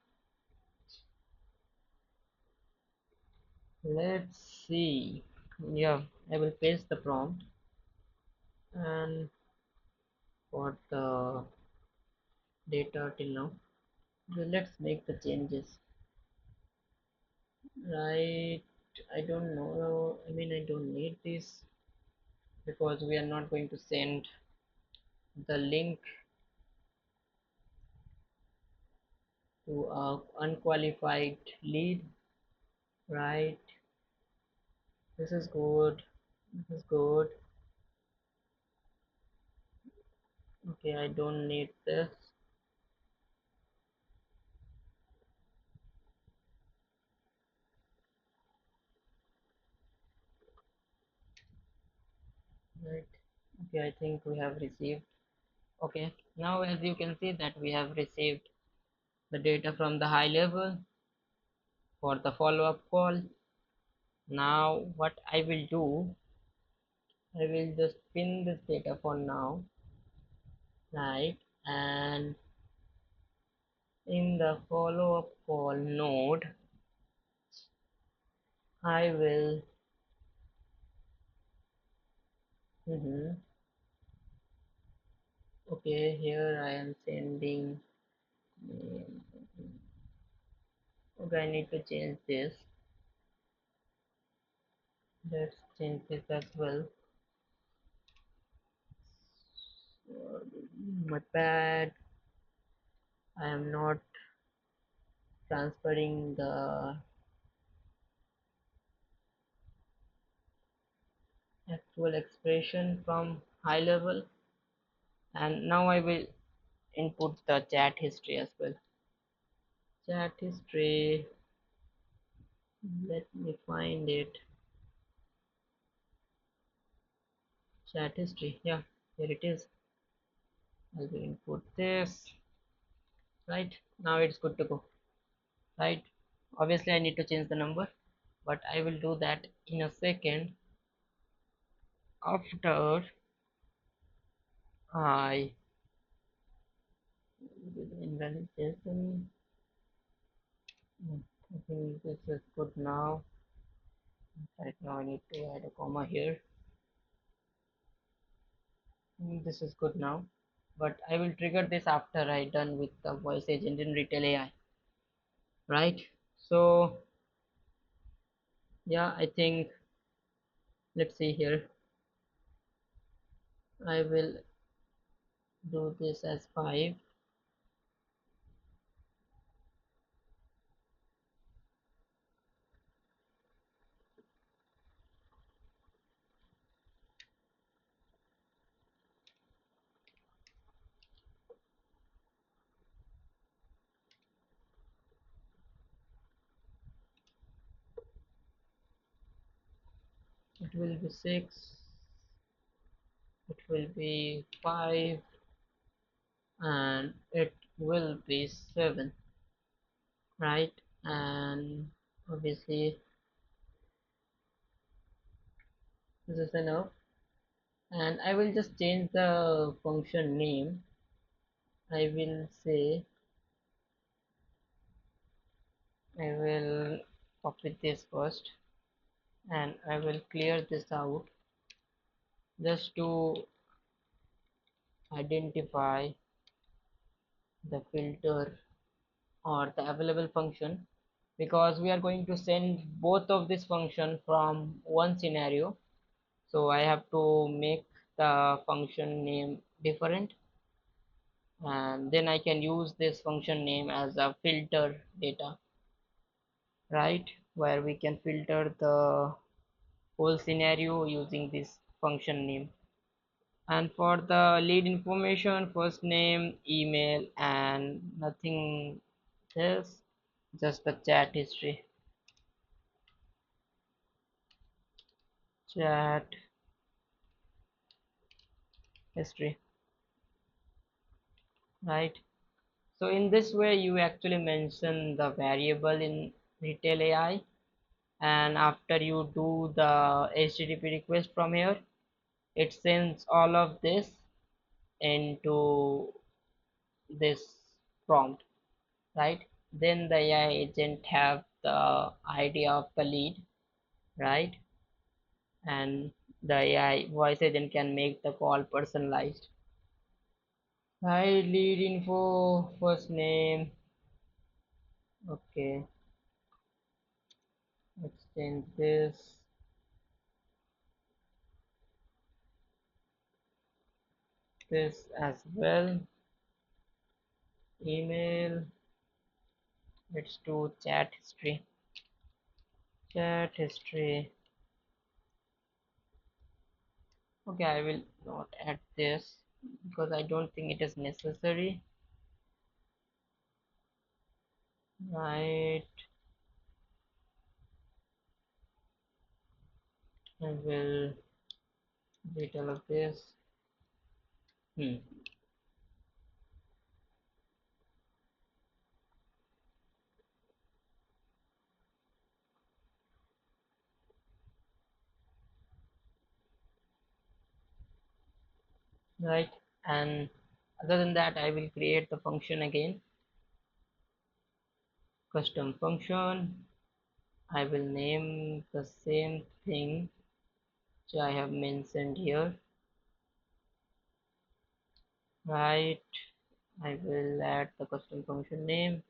Let's see. Yeah, I will paste the prompt and for the data till now. Let's make the changes. Right. I don't know. I mean, I don't need this because we are not going to send the link to a unqualified lead. Right. This is good. This is good. Okay, I don't need this. Right. Okay, I think we have received. Okay, now as you can see that we have received the data from the high level for the follow-up call. Now what I will do, I will just pin this data for now, right? And in the follow-up call node, I will, mhm, okay, here I am sending, okay, I need to change this. Let's change this as well. My bad. I am not transferring the actual expression from high level, and now I will input the chat history as well. Chat history, let me find it. Chat history, yeah, here it is. I will input this. Right, now it's good to go. Right, obviously I need to change the number, but I will do that in a second after I do the invalidation. I think this is good now. Right now I need to add a comma here. This is good now, but I will trigger this after I done with the voice agent in Retell AI. Right, so yeah, I think, let's see here. I will do this as 5. It will be 6. It will be 5, and it will be 7. Right, and obviously this is enough, and I will just change the function name. I will say I will copy this first, and I will clear this out just to identify the filter or the available function, because we are going to send both of this function from one scenario. So I have to make the function name different, and then I can use this function name as a filter data, right, where we can filter the whole scenario using this function name. And for the lead information, first name, email, and nothing else, just the chat history, right? So in this way you actually mention the variable in Retell AI, and after you do the HTTP request from here, it sends all of this into this prompt, right? Then the AI agent have the idea of the lead, right? And the AI voice agent can make the call personalized, right? Lead info, first name. Okay, let's change this as well. Email, let's do chat history. Okay, I will not add this because I don't think it is necessary, right? I will delete all of this. Hmm. Right, and other than that I will create the function again, custom function. I will name the same thing which I have mentioned here, right? I will add the custom function name.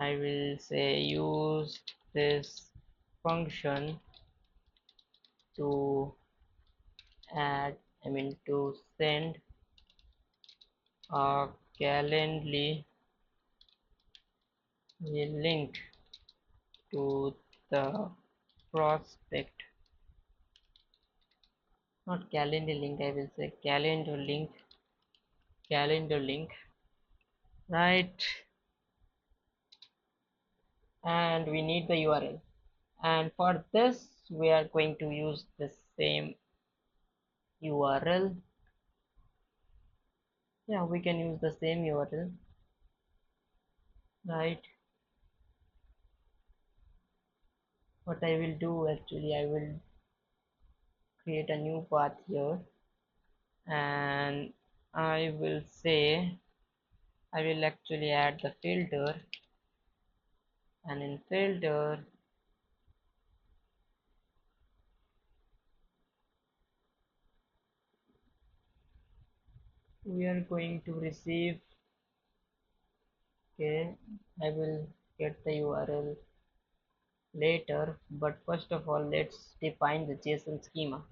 I will say use this function to add, I mean to send a Calendly link to the prospect. Not calendar link, I will say calendar link, right? And we need the URL. And for this, we are going to use the same URL. Yeah, we can use the same URL, right? What I will do actually, I will create a new path here, and I will say I will actually add the filter, and in filter we are going to receive. Okay, I will get the URL later, but first of all let's define the JSON schema,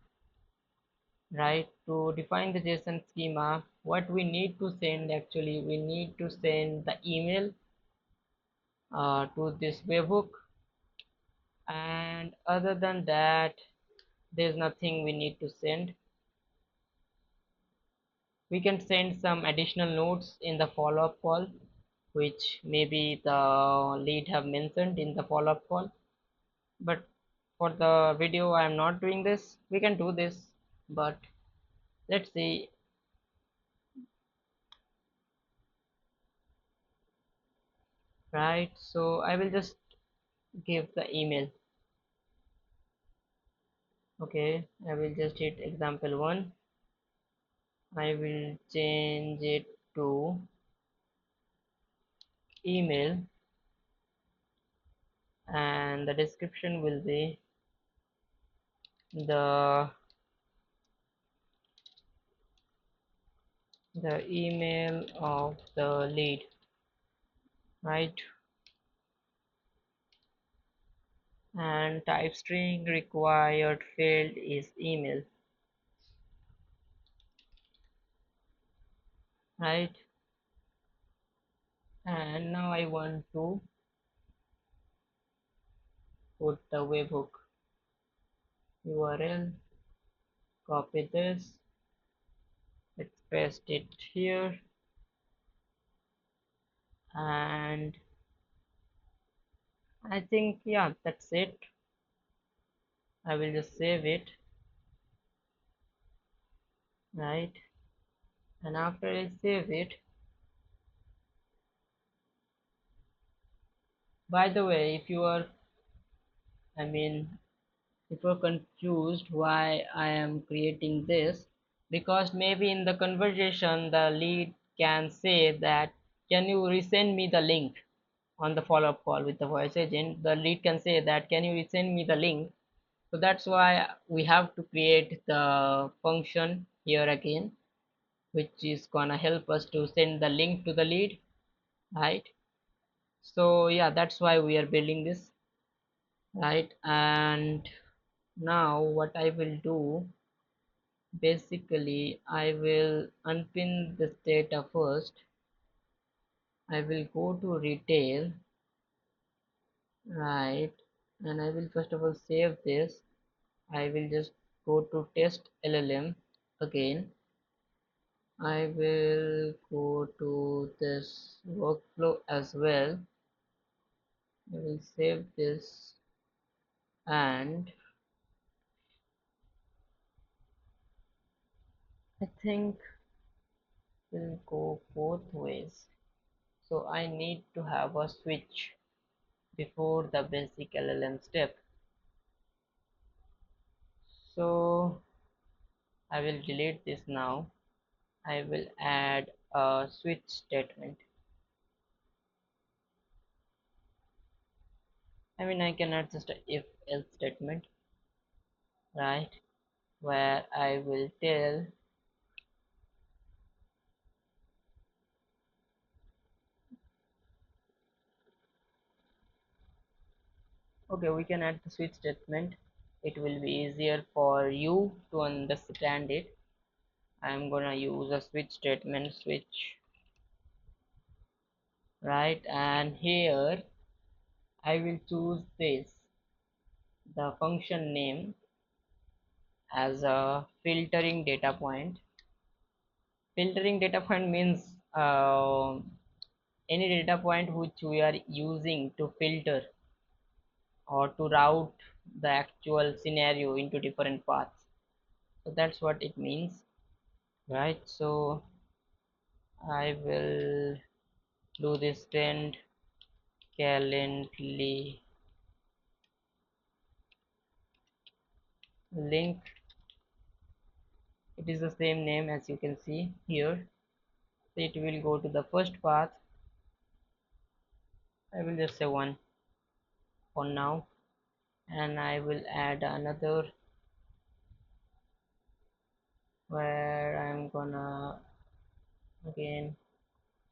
right? To define the JSON schema, what we need to send, actually we need to send the email to this webhook, and other than that there's nothing we need to send. We can send some additional notes in the follow-up call, which maybe the lead have mentioned in the follow-up call, but for the video I am not doing this. We can do this, but let's see, right? So I will just give the email. Okay, I will just hit example one. I will change it to email, and the description will be the email of the lead, right? And type string required field is email, right? And now I want to put the webhook URL, copy this, let's paste it here, and I think, yeah, that's it. I will just save it, right? And after I save it, by the way, if you are, I mean, if you're confused why I am creating this, because maybe in the conversation the lead can say that, can you resend me the link? On the follow-up call with the voice agent, the lead can say that, can you resend me the link? So that's why we have to create the function here again, which is gonna help us to send the link to the lead, right? So yeah, that's why we are building this, right? And now what I will do, basically I will unpin this data first. I will go to retail, right? And I will first of all save this. I will just go to test LLM again. I will go to this workflow as well. I will save this, and I think we'll go both ways. So I need to have a switch before the basic LLM step. So I will delete this now. I will add a switch statement. I mean, I can add just a if else statement, right? Where I will tell, okay, we can add the switch statement. It will be easier for you to understand it. I'm gonna use a switch statement, switch, right? And here I will choose this, the function name, as a filtering data point. Filtering data point means any data point which we are using to filter or to route the actual scenario into different paths. So that's what it means, right? So I will do this trend Calendly link. It is the same name as you can see here. So it will go to the first path. I will just say one for now, and I will add another where I'm gonna again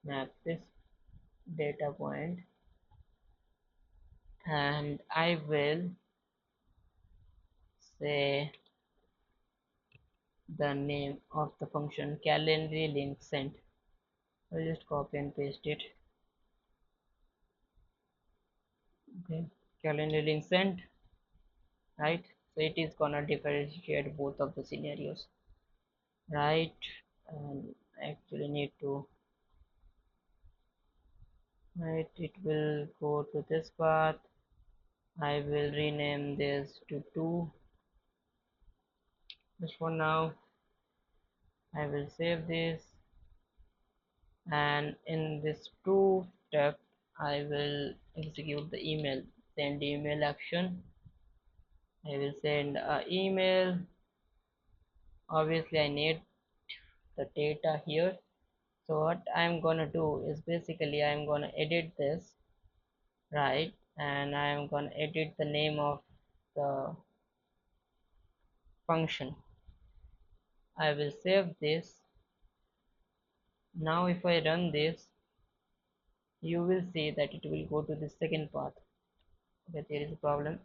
map this data point, and I will say the name of the function Calendly link sent. I'll just copy and paste it. Okay, Calendly link sent, right? So it is gonna differentiate both of the scenarios, right? And I actually need to, right, it will go to this path. I will rename this to 2 just for now. I will save this, and in this 2 step I will execute the email, send email action. I will send a email. Obviously I need the data here. So what I'm gonna do is basically I'm gonna edit this, right? and I am gonna edit the name of the function. I will save this. Now if I run this, you will see that it will go to the second path. Okay, there is a problem.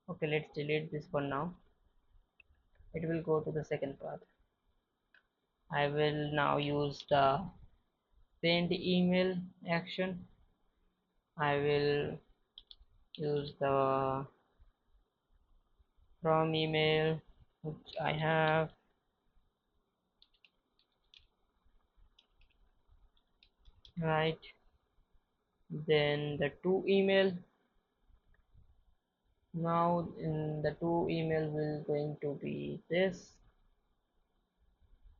Okay, let's delete this for now. It will go to the second path. I will now use the send email action. I will use the from email which I have, right? Then the to email. Now in the to email will going to be this.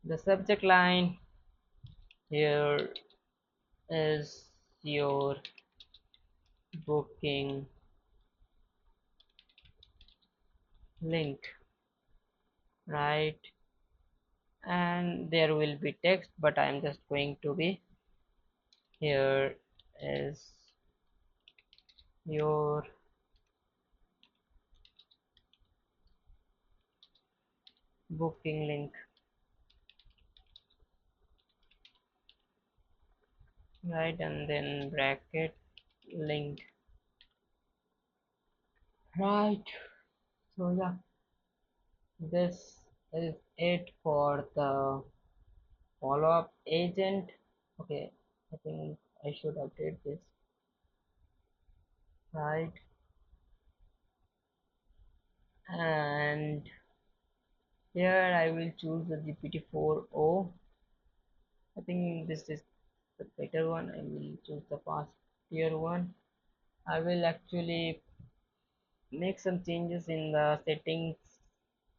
The subject line here is your booking link, right? And there will be text, but I'm just going to be here is your booking link, right? And then bracket link, right? So yeah, this is it for the follow-up agent. Okay, I think I should update this, right? And here I will choose the GPT-4o. I think this is the better one. I will choose the faster one. I will actually make some changes in the settings,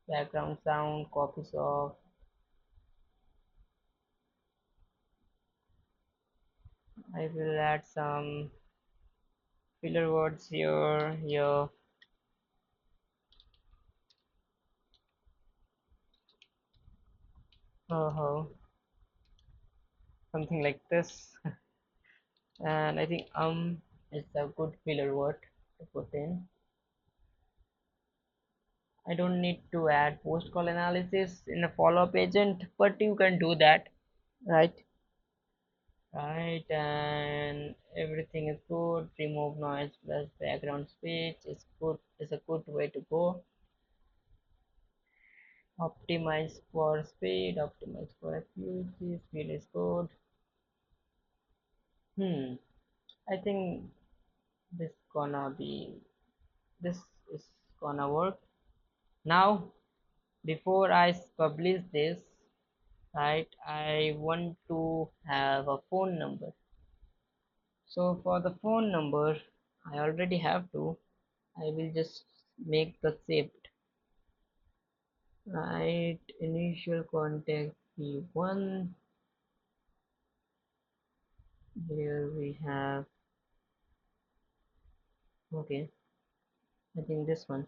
background sound, copies of. I will add some filler words here, oh, something like this. And I think is a good filler word to put in. I don't need to add post call analysis in a follow-up agent, but you can do that, right? Right, and everything is good. Remove noise plus background speech is good. Is a good way to go. Optimize for speed. Optimize for accuracy. Speed is good. I think this gonna be this is gonna work. Now, before I publish this, right, I want to have a phone number. So for the phone number, I already have to. I will just make the saved, right? Initial contact P1. Here we have, okay, I think this one.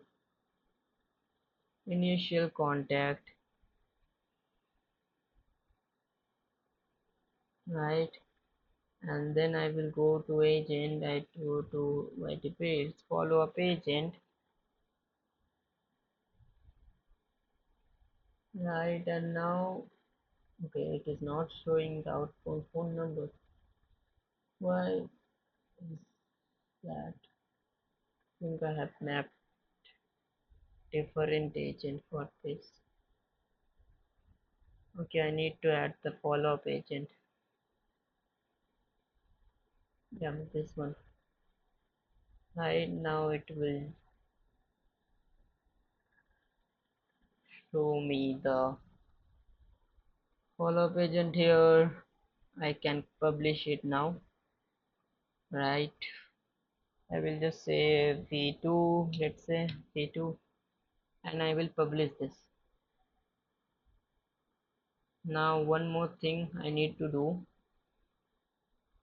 Initial contact, right? And then I will go to agent. I go to my details, follow up agent, right? And now, okay, it is not showing the outbound phone number. Why is that? I think I have mapped different agent for this. Okay, I need to add the follow up agent. Yeah, this one. Right now it will show me the follow up agent here. I can publish it now, right? I will just say v2, let's say v2, and I will publish this. Now one more thing I need to do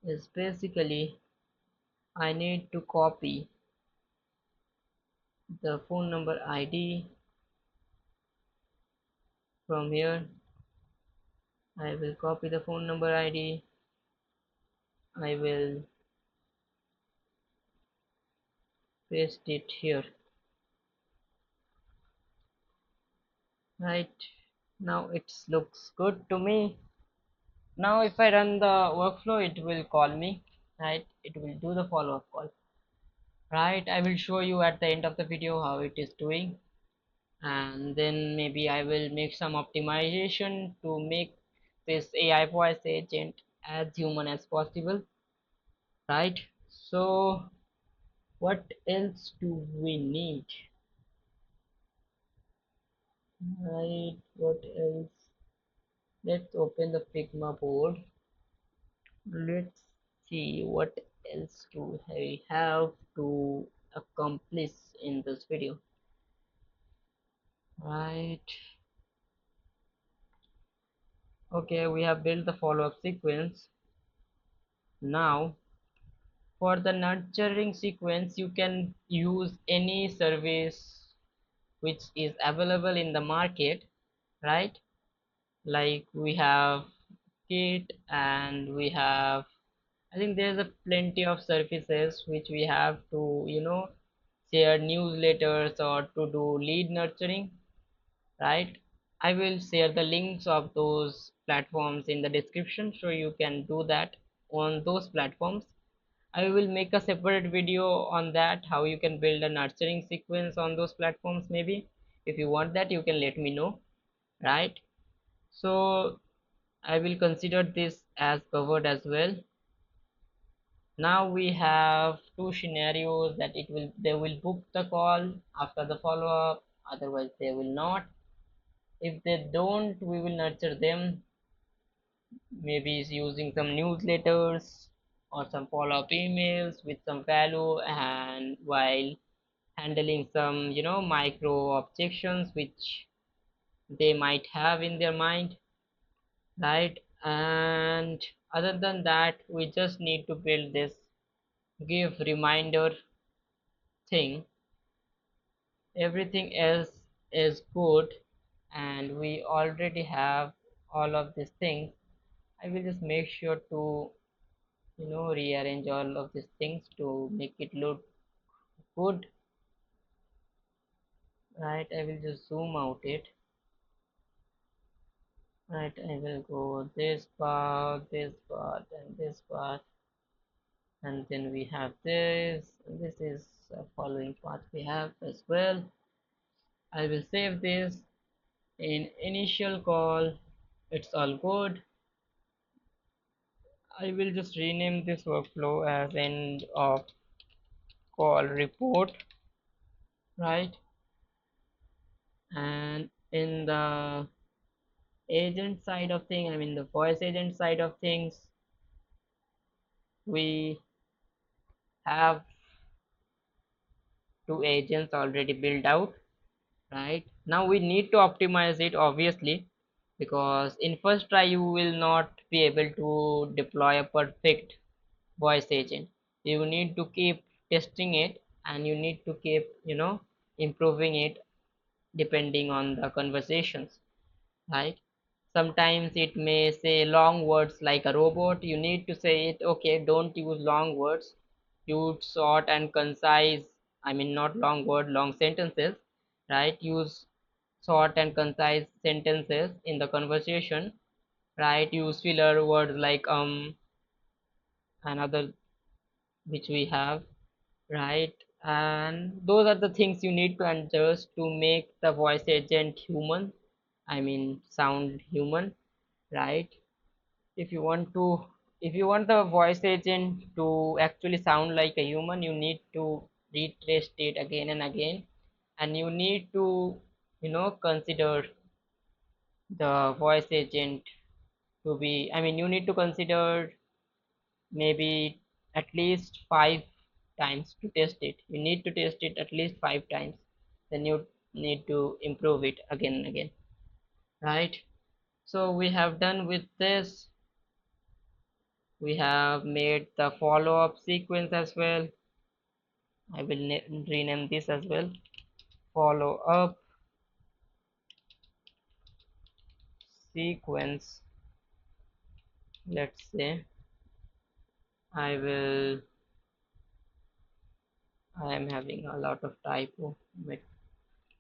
is basically I need to copy the phone number ID from here. I will copy the phone number ID. I will paste it here. Right, now it looks good to me. Now if I run the workflow, it will call me, right? It will do the follow-up call, right? I will show you at the end of the video how it is doing, and then maybe I will make some optimization to make this AI voice agent as human as possible, right? So what else do we need? Right, what else? Let's open the Figma board. Let's see what else do I have to accomplish in this video. Right, okay, we have built the follow-up sequence. Now for the nurturing sequence, you can use any service which is available in the market, right? Like we have Kit, and we have, I think there's a plenty of services which we have to, share newsletters or to do lead nurturing, right? I will share the links of those platforms in the description so you can do that on those platforms. I will make a separate video on that, how you can build a nurturing sequence on those platforms maybe. If you want that, you can let me know, right? So I will consider this as covered as well. Now we have two scenarios that they will book the call after the follow-up, otherwise they will not. If they don't, we will nurture them, maybe using some newsletters or some follow-up emails with some value, and while handling some micro objections which they might have in their mind, right? And other than that, we just need to build this give reminder thing. Everything else is good, and we already have all of these things. I will just make sure to rearrange all of these things to make it look good, right? I will just zoom out it, right? I will go this part and this part, and then we have this is a following part we have as well. I will save this in initial call. It's all good. I will just rename this workflow as end of call report, right? And in the agent side of things, I mean the voice agent side of things, we have two agents already built out, right? Now we need to optimize it obviously, because in first try you will not be able to deploy a perfect voice agent. You need to keep testing it, and you need to keep improving it depending on the conversations, right? Sometimes it may say long words like a robot. You need to say it, okay, don't use long words, use short and concise, I mean not long word, long sentences, right? Use short and concise sentences in the conversation, right? Use filler words like and other which we have, right? And those are the things you need to adjust to make the voice agent human, I mean sound human, right? if you want to if you want the voice agent to actually sound like a human, you need to retest it again and again, and you need to consider the voice agent to be, I mean you need to consider maybe at least 5 times to test it. You need to test it at least 5 times, then you need to improve it again and again, right? So we have done with this. We have made the follow-up sequence as well. I will rename this as well, follow-up sequence. Let's say I will I am having a lot of typo with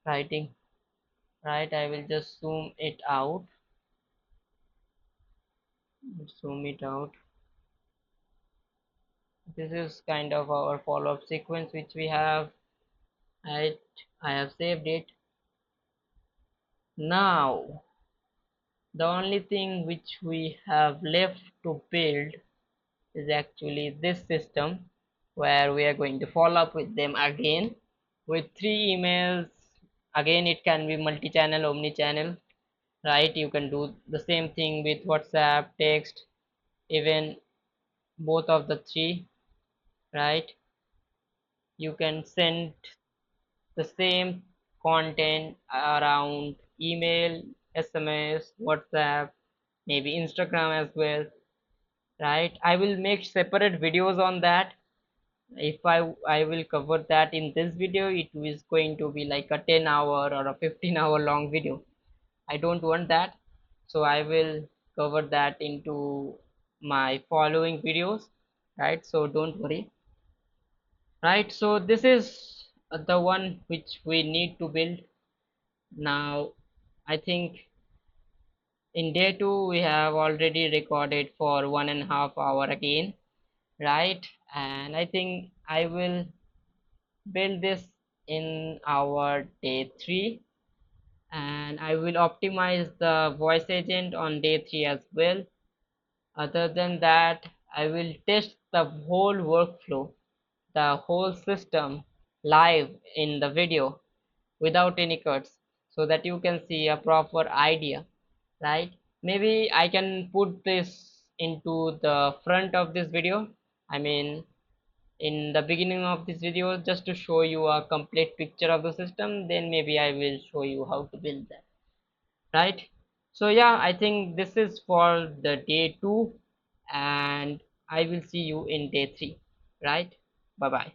writing. Right, I will just zoom it out. This is kind of our follow-up sequence which we have. Right, I have saved it. Now the only thing which we have left to build is actually this system, where we are going to follow up with them again with 3 emails. Again, it can be multi-channel, omni-channel, right? You can do the same thing with WhatsApp, text, even both of the three, right? You can send the same content around email, SMS, WhatsApp, maybe Instagram as well, right? I will make separate videos on that. If I will cover that in this video, it is going to be like a 10-hour or a 15-hour long video. I don't want that, so I will cover that into my following videos, right? So don't worry, right? So this is the one which we need to build now. I think in day 2 we have already recorded for 1.5 hour again, right? And I think I will build this in our day 3, and I will optimize the voice agent on day 3 as well. Other than that, I will test the whole workflow, the whole system live in the video without any cuts, so that you can see a proper idea, right? Maybe I can put this into the front of this video. I mean, in the beginning of this video, just to show you a complete picture of the system, then maybe I will show you how to build that, right? So yeah, I think this is for the day 2, and I will see you in day 3, right? Bye bye.